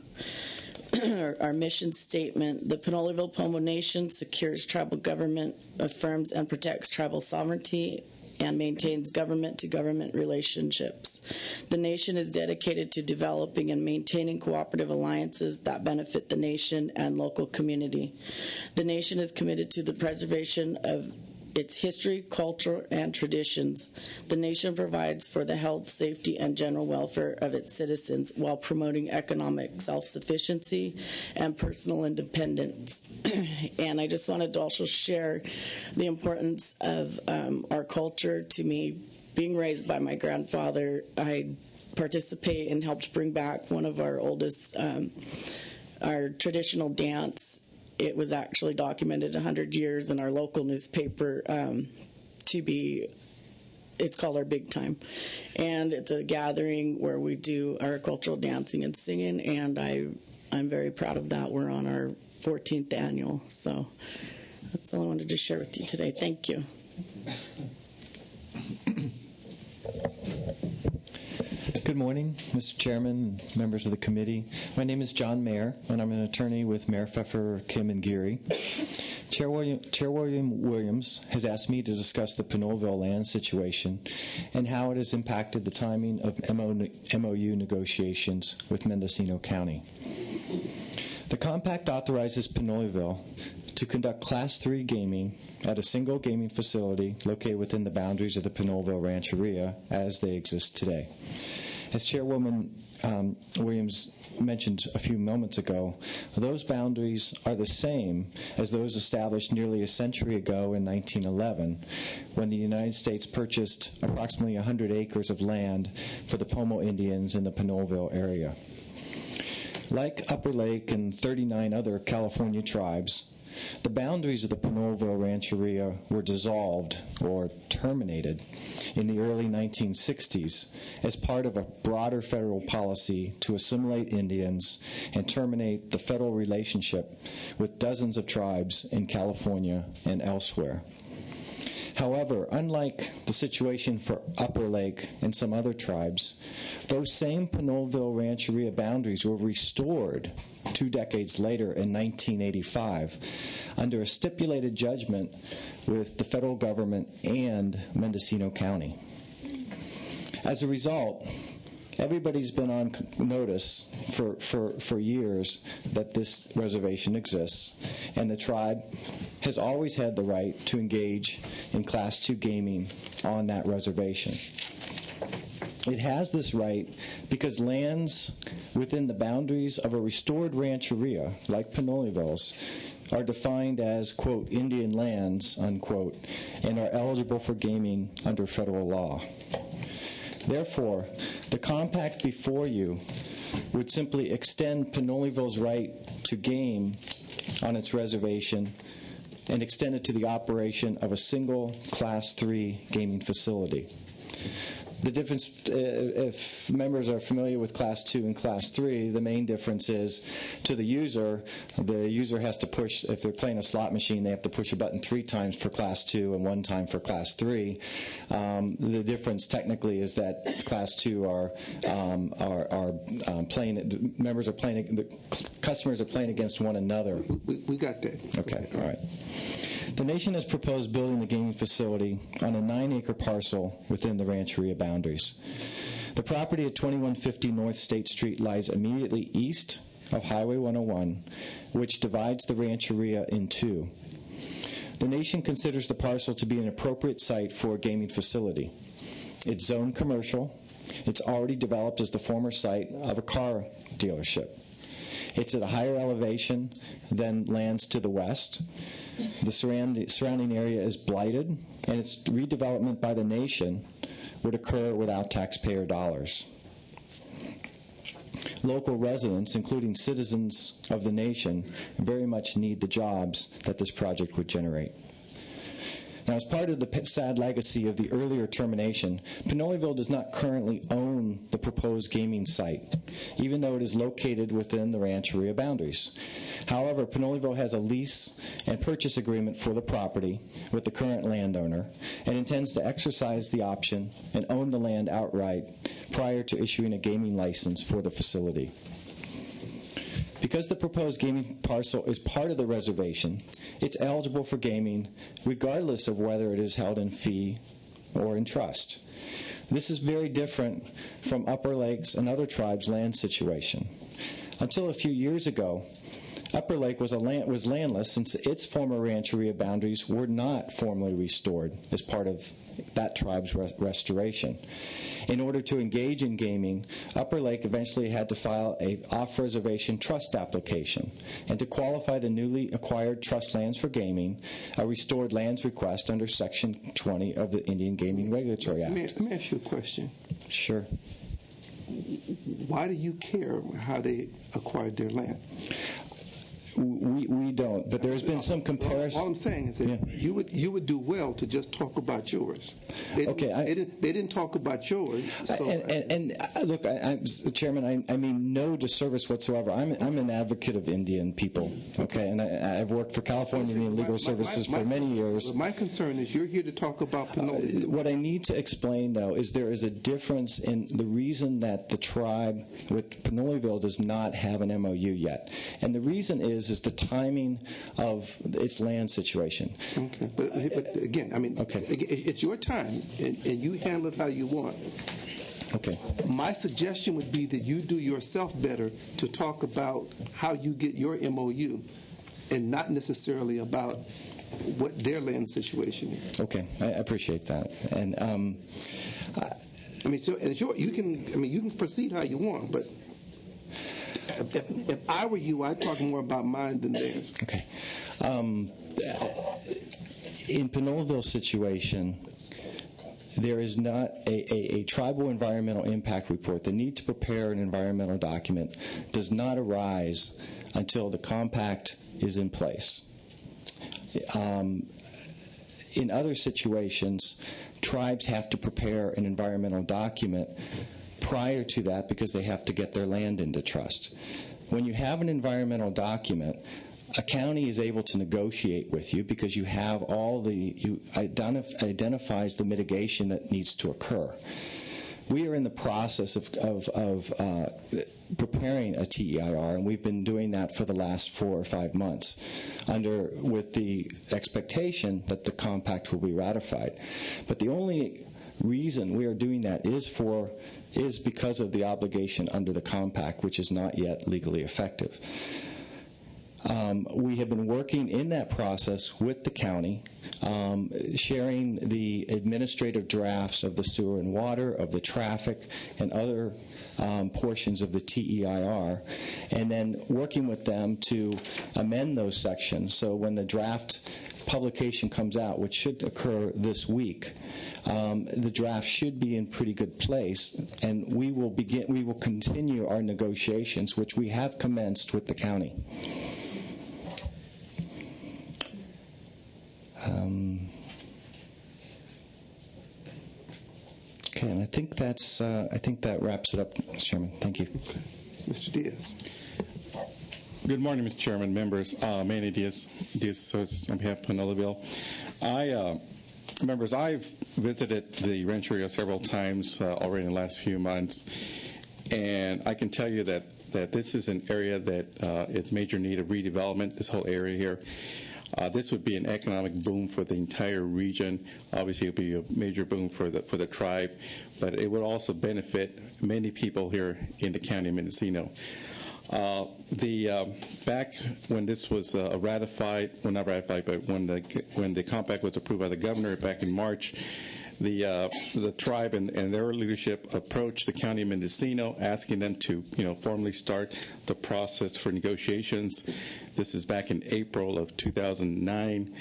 Our mission statement: the Pinoleville-Pomo Nation secures tribal government, affirms and protects tribal sovereignty and maintains government-to-government relationships. The nation is dedicated to developing and maintaining cooperative alliances that benefit the nation and local community. The nation is committed to the preservation of its history, culture, and traditions. The nation provides for the health, safety, and general welfare of its citizens while promoting economic self-sufficiency and personal independence. And I just wanted to also share the importance of our culture. To me, being raised by my grandfather, I participate and helped bring back one of our oldest, our traditional dance. It was actually documented 100 years in our local newspaper it's called our Big Time. And it's a gathering where we do our cultural dancing and singing, and I'm very proud of that. We're on our 14th annual. So that's all I wanted to share with you today. Thank you. Good morning, Mr. Chairman, members of the committee. My name is John Mayer, and I'm an attorney with Mayer, Pfeffer, Kim, and Geary. Chairwoman Williams has asked me to discuss the Pinoleville land situation and how it has impacted the timing of MOU negotiations with Mendocino County. The compact authorizes Pinoleville to conduct Class III gaming at a single gaming facility located within the boundaries of the Pinoleville Rancheria as they exist today. As Chairwoman Williams mentioned a few moments ago, those boundaries are the same as those established nearly a century ago in 1911 when the United States purchased approximately 100 acres of land for the Pomo Indians in the Pinoleville area. Like Upper Lake and 39 other California tribes, the boundaries of the Pinoleville Rancheria were dissolved or terminated in the early 1960s as part of a broader federal policy to assimilate Indians and terminate the federal relationship with dozens of tribes in California and elsewhere. However, unlike the situation for Upper Lake and some other tribes, those same Pinoleville Rancheria boundaries were restored 2 decades later in 1985 under a stipulated judgment with the federal government and Mendocino County. As a result, everybody's been on notice for years that this reservation exists, and the tribe has always had the right to engage in Class II gaming on that reservation. It has this right because lands within the boundaries of a restored rancheria, like Pinoleville's, are defined as, quote, Indian lands, unquote, and are eligible for gaming under federal law. Therefore, the compact before you would simply extend Pinoleville's right to game on its reservation and extend it to the operation of a single Class III gaming facility. The difference, if members are familiar with Class II and Class III, the main difference is to the user has to push, if they're playing a slot machine, they have to push a button 3 times for Class II and 1 time for Class III. The difference technically is that Class II are playing, members are playing, the customers are playing against one another. We got that. Okay, all right. The nation has proposed building a gaming facility on a 9-acre parcel within the Rancheria boundaries. The property at 2150 North State Street lies immediately east of Highway 101, which divides the Rancheria in two. The nation considers the parcel to be an appropriate site for a gaming facility. It's zoned commercial. It's already developed as the former site of a car dealership. It's at a higher elevation than lands to the west. The surrounding area is blighted, and its redevelopment by the nation would occur without taxpayer dollars. Local residents, including citizens of the nation, very much need the jobs that this project would generate. Now, as part of the sad legacy of the earlier termination, Pinoleville does not currently own the proposed gaming site, even though it is located within the Rancheria boundaries. However, Pinoleville has a lease and purchase agreement for the property with the current landowner and intends to exercise the option and own the land outright prior to issuing a gaming license for the facility. Because the proposed gaming parcel is part of the reservation, it's eligible for gaming regardless of whether it is held in fee or in trust. This is very different from Upper Lakes and other tribes' land situation. Until a few years ago, Upper Lake was landless since its former rancheria boundaries were not formally restored as part of that tribe's restoration. In order to engage in gaming, Upper Lake eventually had to file an off-reservation trust application. And to qualify the newly acquired trust lands for gaming, a restored lands request under Section 20 of the Indian Gaming Regulatory Act. Let me ask you a question. Sure. Why do you care how they acquired their land? We don't, but there's been some comparison. All I'm saying is that you would do well to just talk about yours. They didn't talk about yours. So Look, Chairman, I mean no disservice whatsoever. I'm an advocate of Indian people, okay, and I've worked for California Indian Legal Services for many years. My concern is you're here to talk about Pinole. What I need to explain, though, is there is a difference in the reason that the tribe with Pinoleville does not have an MOU yet, and the reason is the timing of its land situation. Okay, but again, I mean, it's your time, and you handle it how you want. Okay. My suggestion would be that you do yourself better to talk about how you get your MOU, and not necessarily about what their land situation is. Okay, I appreciate that, and I mean, so and you can proceed how you want, but. If I were you, I'd talk more about mine than theirs. Okay. In Pinoleville's situation, there is not a tribal environmental impact report. The need to prepare an environmental document does not arise until the compact is in place. In other situations, tribes have to prepare an environmental document prior to that because they have to get their land into trust. When you have an environmental document, a county is able to negotiate with you because you have identifies the mitigation that needs to occur. We are in the process of preparing a TEIR, and we've been doing that for the last 4 or 5 months, with the expectation that the compact will be ratified. But the only reason we are doing that is because of the obligation under the compact, which is not yet legally effective. We have been working in that process with the county, sharing the administrative drafts of the sewer and water, of the traffic, and other portions of the TEIR, and then working with them to amend those sections. So when the draft publication comes out, which should occur this week, the draft should be in pretty good place, and we will continue our negotiations, which we have commenced with the county. Okay, and I think that wraps it up, Mr. Chairman. Thank you. Mr. Diaz. Good morning, Mr. Chairman, members. Manny Diaz on behalf of Pinoleville. Members, I've visited the rancheria several times already in the last few months, and I can tell you that this is an area that is major need of redevelopment. This whole area here. This would be an economic boom for the entire region. Obviously, it would be a major boom for the tribe, but it would also benefit many people here in the county of Mendocino. Back when this was ratified, well, not ratified, but when the compact was approved by the governor back in March, the tribe and their leadership approached the county of Mendocino, asking them to, formally start the process for negotiations. This is back in April of 2009.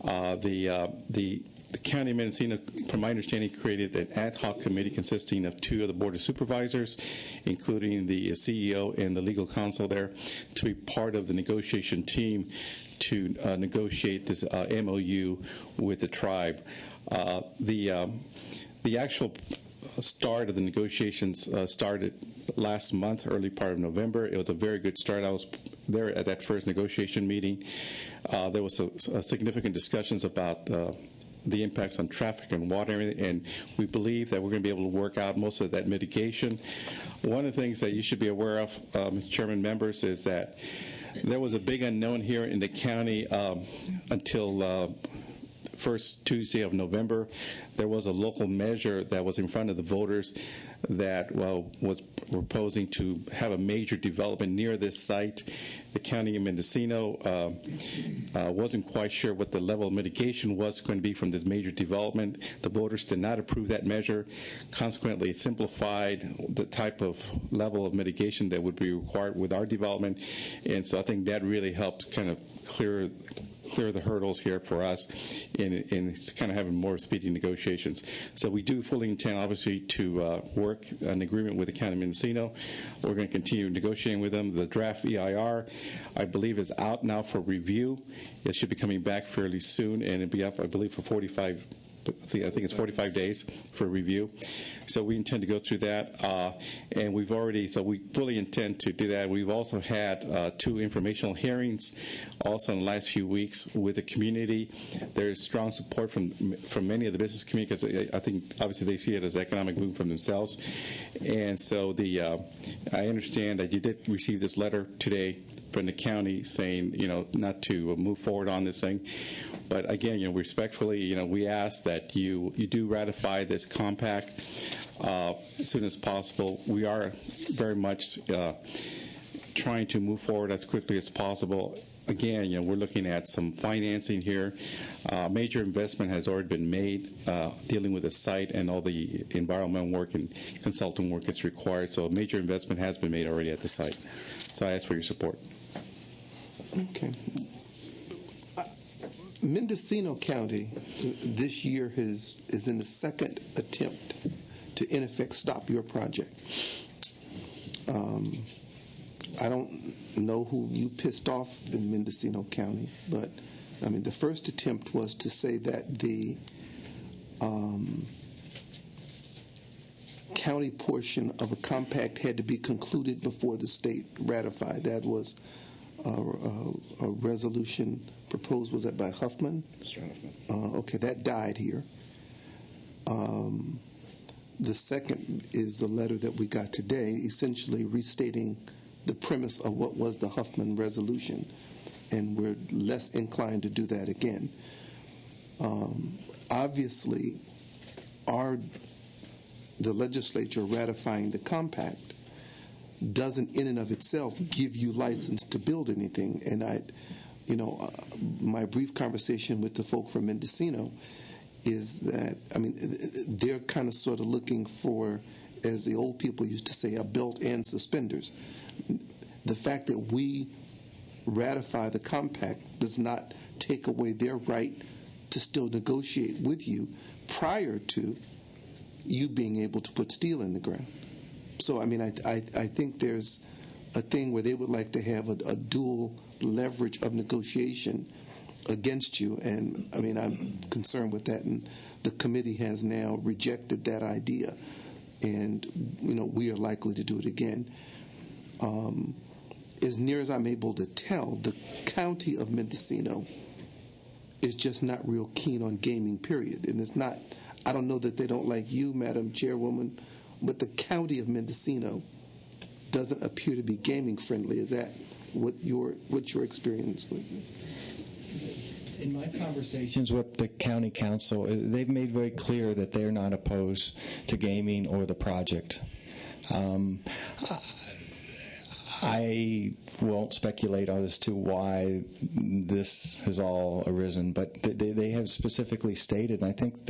The county of Mendocino, from my understanding, created an ad hoc committee consisting of 2 of the board of supervisors, including the CEO and the legal counsel there, to be part of the negotiation team to negotiate this MOU with the tribe. The actual start of the negotiations started last month, early part of November. It was a very good start. I was there at that first negotiation meeting. There was significant discussions about the impacts on traffic and water, and we believe that we're going to be able to work out most of that mitigation. One of the things that you should be aware of, Mr. Chairman, members, is that there was a big unknown here in the county until first Tuesday of November, there was a local measure that was in front of the voters that was proposing to have a major development near this site. The county of Mendocino wasn't quite sure what the level of mitigation was going to be from this major development. The voters did not approve that measure. Consequently, it simplified the type of level of mitigation that would be required with our development. And so I think that really helped kind of clear the hurdles here for us in kind of having more speedy negotiations. So we do fully intend, obviously, to work an agreement with the County of Mendocino. We're going to continue negotiating with them. The draft EIR, I believe, is out now for review. It should be coming back fairly soon, and it'll be up, I believe, for 45 I think it's 45 days for review. So we intend to go through that, and we fully intend to do that. We've also had 2 informational hearings also in the last few weeks with the community. There's strong support from many of the business community because I think obviously they see it as economic boom for themselves. And so I understand that you did receive this letter today from the county saying, not to move forward on this thing. But again, respectfully, we ask that you do ratify this compact as soon as possible. We are very much trying to move forward as quickly as possible. Again, we're looking at some financing here. Major investment has already been made dealing with the site and all the environmental work and consulting work that's required. So a major investment has been made already at the site. So I ask for your support. Okay. Mendocino County this year is in the second attempt to, in effect, stop your project. I don't know who you pissed off in Mendocino County, but the first attempt was to say that the county portion of a compact had to be concluded before the state ratified. That was a resolution proposed, was that by Huffman? Mr. Huffman. Okay, that died here. The second is the letter that we got today, essentially restating the premise of what was the Huffman resolution, and we're less inclined to do that again. Obviously, the legislature ratifying the compact doesn't in and of itself give you license to build anything. And my brief conversation with the folk from Mendocino is that, they're kind of sort of looking for, as the old people used to say, a belt and suspenders. The fact that we ratify the compact does not take away their right to still negotiate with you prior to you being able to put steel in the ground. So, I think there's a thing where they would like to have a dual leverage of negotiation against you, and I'm concerned with that, and the committee has now rejected that idea, and we are likely to do it again. As near as I'm able to tell, the county of Mendocino is just not real keen on gaming, period. And it's not, I don't know that they don't like you, Madam Chairwoman, but the county of Mendocino doesn't appear to be gaming friendly. Is that what your experience with? In my conversations with the county council, they've made very clear that they're not opposed to gaming or the project. I won't speculate as to why this has all arisen, but they have specifically stated, and I think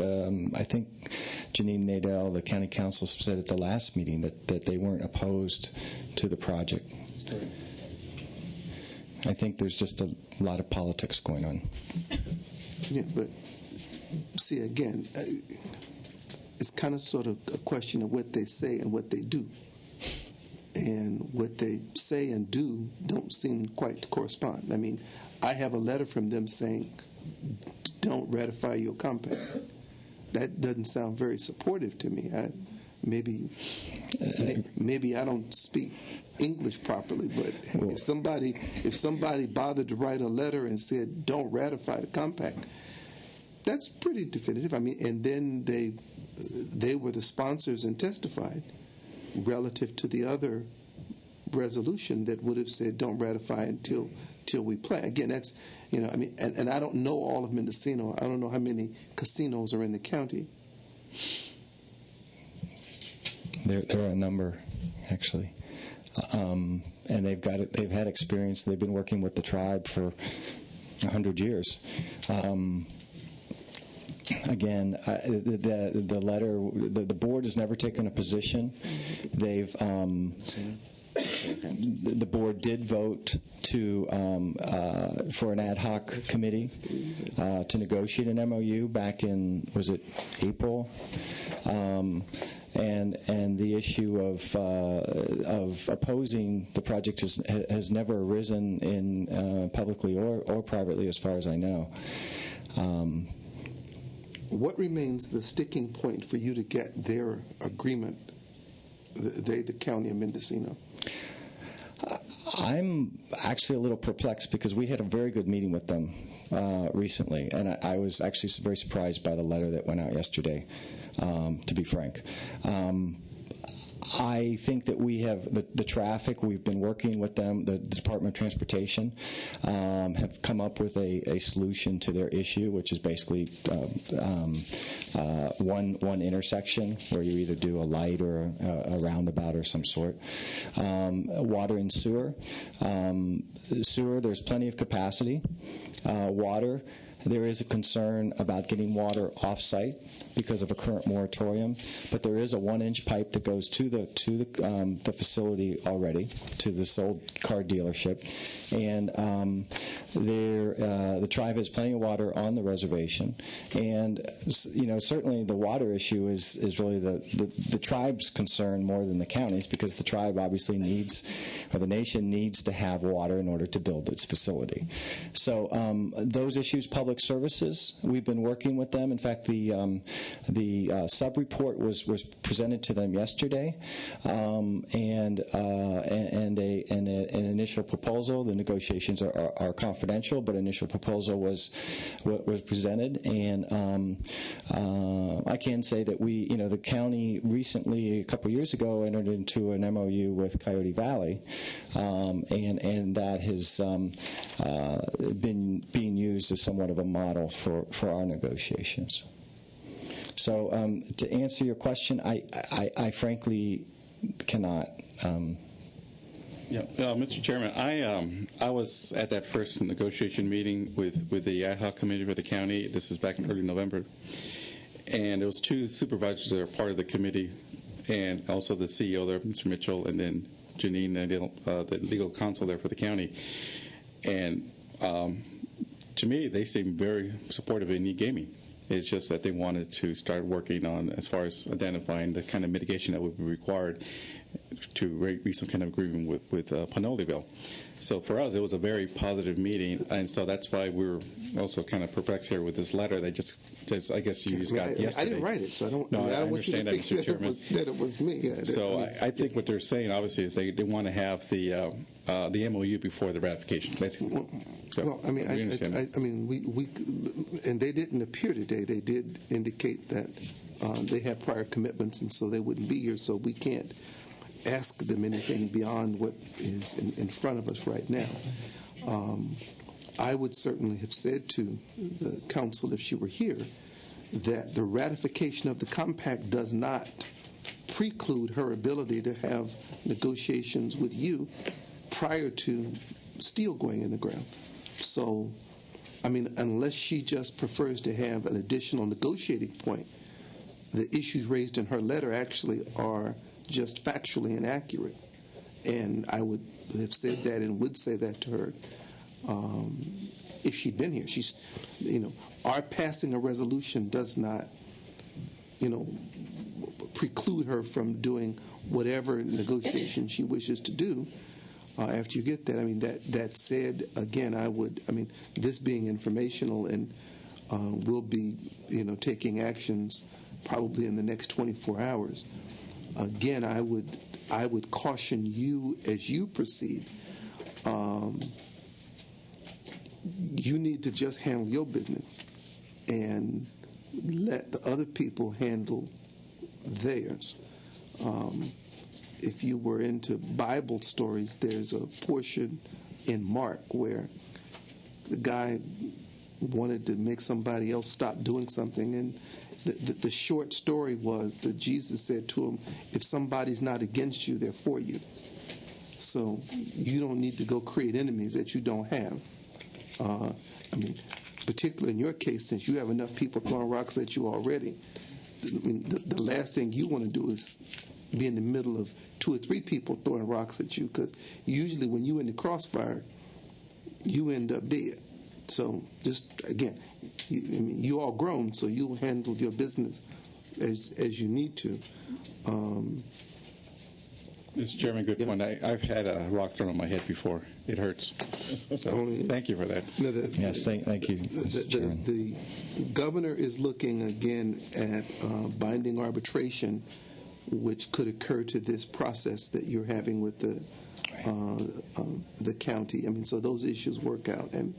Janine Nadell, the county council, said at the last meeting that they weren't opposed to the project. I think there's just a lot of politics going on. Yeah, but see, again, it's kind of sort of a question of what they say and what they do. And what they say and do don't seem quite to correspond. I have a letter from them saying, don't ratify your compact. That doesn't sound very supportive to me. Maybe I don't speak English properly, but if somebody bothered to write a letter and said, don't ratify the compact, that's pretty definitive. And then they were the sponsors and testified relative to the other resolution that would have said don't ratify until we plan. Again, that's, I mean, and I don't know all of Mendocino. I don't know how many casinos are in the county. There are a number, actually, and they've had experience. They've been working with the tribe for 100 years. Again, the letter, the board has never taken a position. They've the board did vote for an ad hoc committee to negotiate an MOU back in, was it April? And the issue of opposing the project has never arisen in publicly or privately, as far as I know. What remains the sticking point for you to get their agreement, the county of Mendocino? I'm actually a little perplexed because we had a very good meeting with them recently, and I was actually very surprised by the letter that went out yesterday, to be frank. I think that we have the traffic. We've been working with them. The Department of Transportation have come up with a solution to their issue, which is basically one intersection where you either do a light or a roundabout or some sort. Water and sewer. Sewer, there's plenty of capacity. Water, there is a concern about getting water off-site because of a current moratorium, but there is a 1-inch pipe that goes to the facility already, to this old car dealership, and the tribe has plenty of water on the reservation, and certainly the water issue is really the tribe's concern more than the county's, because the tribe obviously needs, or the nation needs to have water in order to build its facility. So those issues, public services, we've been working with them. In fact, the sub-report was presented to them yesterday, and an initial proposal. The negotiations are confidential, but initial proposal was presented, and I can say that the county recently, a couple years ago, entered into an MOU with Coyote Valley, and that has been being used as somewhat of a model for our negotiations. So to answer your question, I frankly cannot. Mr. Chairman, I was at that first negotiation meeting with the ad hoc committee for the county. This is back in early November, and there was 2 supervisors that are part of the committee, and also the CEO there, Mr. Mitchell, and then Janine, the legal counsel there for the county. And to me, they seem very supportive in e-gaming. It's just that they wanted to start working on, as far as identifying the kind of mitigation that would be required to reach some kind of agreement with Pinoleville. So for us, it was a very positive meeting, and so that's why we're also kind of perplexed here with this letter that just I guess you just got yesterday. I didn't write it, so I don't. No, I want you to understand that, think Mr. Chairman. That it was me. Yeah, so I think what they're saying, obviously, is they want to have the MOU before the ratification, basically. Well, I mean, we and they didn't appear today. They did indicate that they had prior commitments, and so they wouldn't be here. So we can't ask them anything beyond what is in front of us right now. I would certainly have said to the council, if she were here, that the ratification of the compact does not preclude her ability to have negotiations with you prior to steel going in the ground. So, I mean, unless she just prefers to have an additional negotiating point, the issues raised in her letter actually are just factually inaccurate. And I would have said that and would say that to her if she'd been here. She's, our passing a resolution does not, preclude her from doing whatever negotiation she wishes to do after you get that. I mean, that said, again, this being informational, and we'll be, taking actions probably in the next 24 hours. Again, I would caution you as you proceed. You need to just handle your business and let the other people handle theirs. if you were into Bible stories, there's a portion in Mark where the guy wanted to make somebody else stop doing something, and the short story was that Jesus said to him, if somebody's not against you, they're for you. So you don't need to go create enemies that you don't have. I mean, particularly in your case, since you have enough people throwing rocks at you already, I mean, the last thing you want to do is be in the middle of 2 or 3 people throwing rocks at you, because usually when you're in the crossfire, you end up dead. So just, again, you all grown, so you'll handle your business as you need to. Mr. Chairman, good point. I've had a rock thrown on my head before. It hurts. So thank you for that. No, yes, thank you, Mr. Chairman. The governor is looking again at binding arbitration, which could occur to this process that you're having with the county. I mean, so those issues work out, and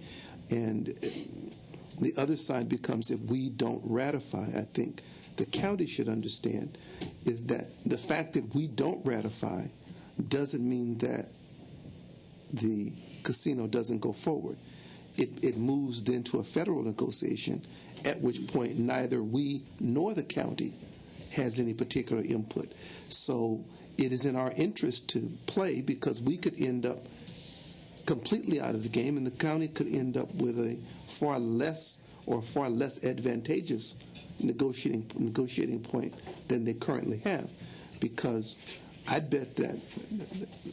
the other side becomes, if we don't ratify, I think the county should understand is that the fact that we don't ratify doesn't mean that the casino doesn't go forward. It moves then to a federal negotiation, at which point neither we nor the county has any particular input. So it is in our interest to play, because we could end up completely out of the game, and the county could end up with a far less advantageous negotiating point than they currently have, because I bet that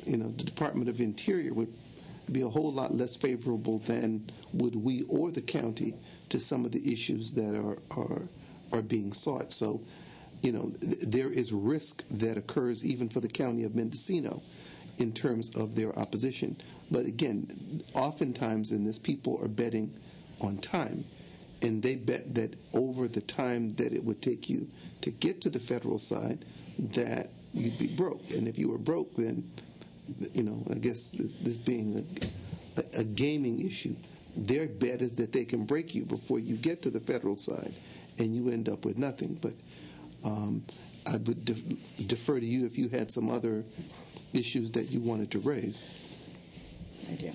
the Department of Interior would be a whole lot less favorable than would we or the county to some of the issues that are being sought. So, there is risk that occurs even for the county of Mendocino in terms of their opposition. But again, oftentimes in this, people are betting on time, and they bet that over the time that it would take you to get to the federal side, that you'd be broke. And if you were broke, then, I guess this being a gaming issue, their bet is that they can break you before you get to the federal side, and you end up with nothing. But I would defer to you if you had some other issues that you wanted to raise. I do.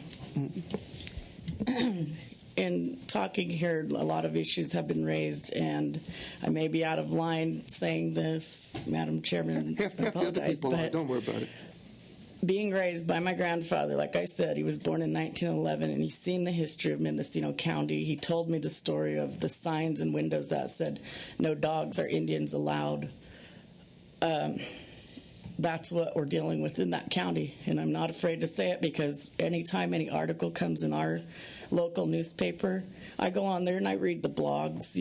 In talking here, a lot of issues have been raised, and I may be out of line saying this, Madam Chairman. Half the other people are. Don't worry about it. Being raised by my grandfather, like I said, he was born in 1911, and he's seen the history of Mendocino County. He told me the story of the signs and windows that said, "No dogs or Indians allowed." That's what we're dealing with in that county, and I'm not afraid to say it, because anytime any article comes in our local newspaper, I go on there and I read the blogs,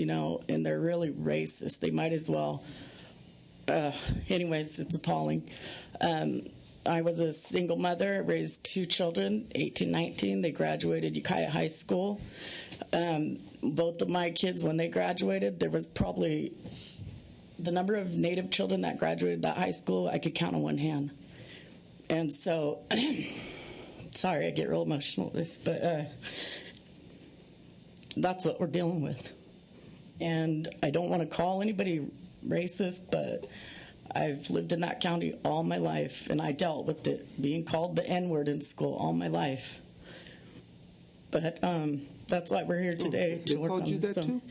and they're really racist. They might as well. Anyways, it's appalling. I was a single mother. I raised 2 children, 18, 19. They graduated Ukiah High School. Both of my kids, when they graduated, there was probably the number of Native children that graduated that high school, I could count on one hand. And so, sorry, I get real emotional with this, but that's what we're dealing with. And I don't want to call anybody racist, but I've lived in that county all my life, and I dealt with it being called the N-word in school all my life. But that's why we're here today. They called you that too?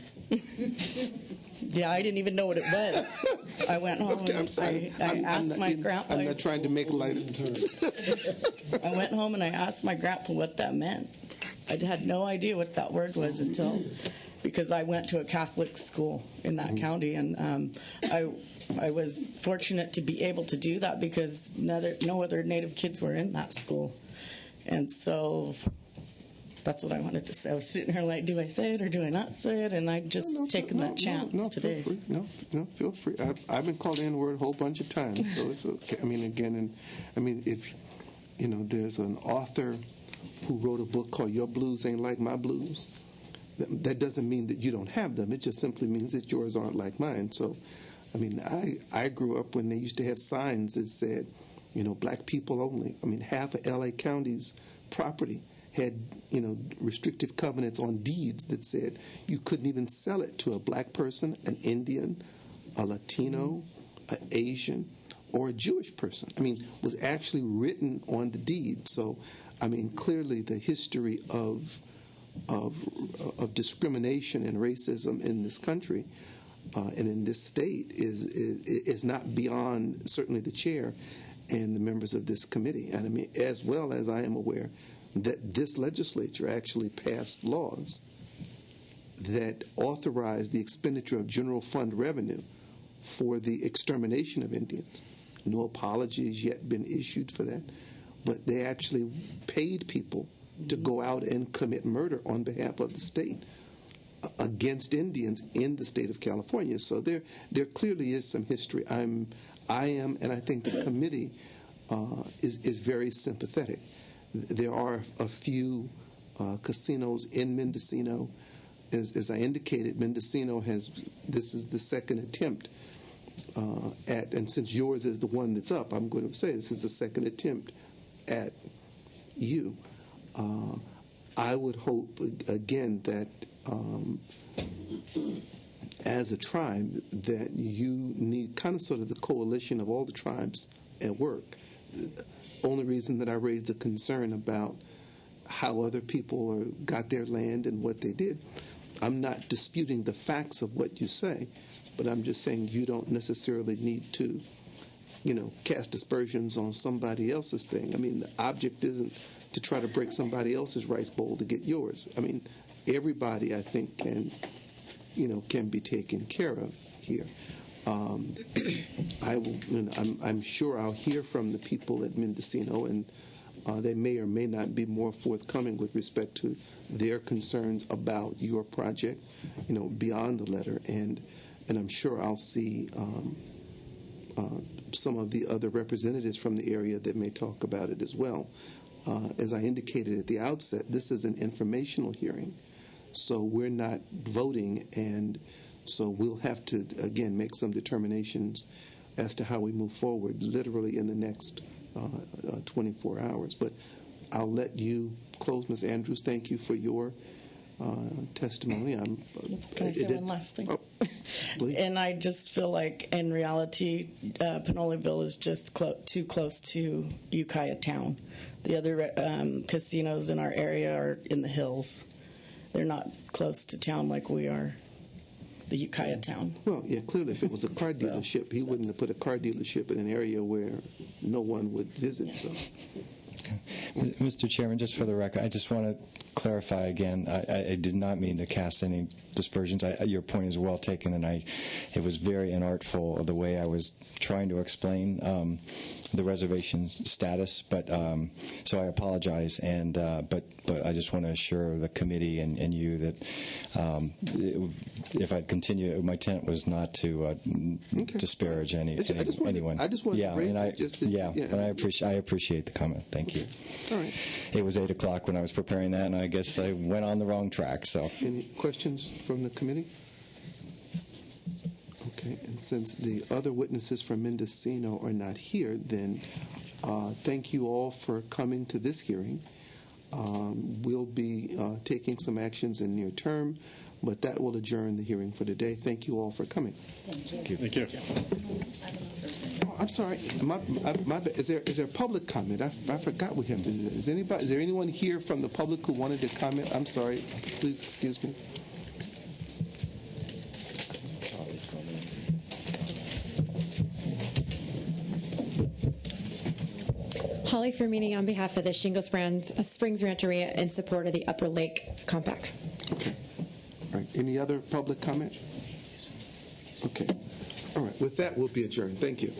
Yeah, I didn't even know what it was. I went home and I asked my grandpa. I'm not trying to make light of it. I went home and I asked my grandpa what that meant. I had no idea what that word was because I went to a Catholic school in that county, and I was fortunate to be able to do that because no other Native kids were in that school. And so that's what I wanted to say. I was sitting here like, do I say it or do I not say it? And I'm just taking that chance today. Feel free. Feel free. I've been called the N-word a whole bunch of times, so it's okay. If there's an author who wrote a book called Your Blues Ain't Like My Blues, that doesn't mean that you don't have them. It just simply means that yours aren't like mine. So, I grew up when they used to have signs that said, black people only. Half of L.A. County's property had, restrictive covenants on deeds that said you couldn't even sell it to a black person, an Indian, a Latino, an Asian, or a Jewish person. I mean, was actually written on the deed. So, I mean, clearly the history of discrimination and racism in this country and in this state is not beyond certainly the chair and the members of this committee. And I mean, as well as I am aware that this legislature actually passed laws that authorize the expenditure of general fund revenue for the extermination of Indians. No apologies yet been issued for that, but they actually paid people to go out and commit murder on behalf of the state against Indians in the state of California. So there clearly is some history. I am, and I think the committee is very sympathetic. There are a few casinos in Mendocino. As I indicated, Mendocino this is the second attempt and since yours is the one that's up, I'm going to say this is the second attempt at you. I would hope, again, that as a tribe, that you need kind of sort of the coalition of all the tribes at work. The only reason that I raised the concern about how other people got their land and what they did, I'm not disputing the facts of what you say, but I'm just saying you don't necessarily need to, cast aspersions on somebody else's thing. I mean, the object isn't to try to break somebody else's rice bowl to get yours. I mean, everybody, I think, can be taken care of here. I'm sure I'll hear from the people at Mendocino, and they may or may not be more forthcoming with respect to their concerns about your project, beyond the letter, and I'm sure I'll see some of the other representatives from the area that may talk about it as well. As I indicated at the outset, this is an informational hearing, so we're not voting, and so we'll have to, again, make some determinations as to how we move forward literally in the next 24 hours. But I'll let you close, Ms. Andrews. Thank you for your testimony. Can I say one last thing? Oh, please. And I just feel like, in reality, Pinoleville is just too close to Ukiah town. The other casinos in our area are in the hills. They're not close to town like we are, the Ukiah town. Well, yeah, clearly if it was a car dealership, he wouldn't have put a car dealership in an area where no one would visit. So, Mr. Chairman, just for the record, I just want to clarify again, I did not mean to cast any dispersions. Your point is well taken, and it was very inartful the way I was trying to explain the reservation status. But so I apologize, and but I just want to assure the committee and you that if I continue, my intent was not to disparage anyone. I just wanted to raise it just to, and I appreciate the comment. Thank you. All right. It was 8 o'clock when I was preparing that, and I guess I went on the wrong track. So, any questions from the committee? Okay, and since the other witnesses from Mendocino are not here, then thank you all for coming to this hearing. We'll be taking some actions in near term, but that will adjourn the hearing for today. Thank you all for coming. thank you. Thank you. Oh, I'm sorry. My bad. Is there public comment? I forgot we have to do that. Is there anyone here from the public who wanted to comment? I'm sorry. Please excuse me. Holly Fermini on behalf of the Shingle Springs Rancheria in support of the Upper Lake Compact. Okay. All right. Any other public comment? Okay. All right. With that, we'll be adjourned. Thank you.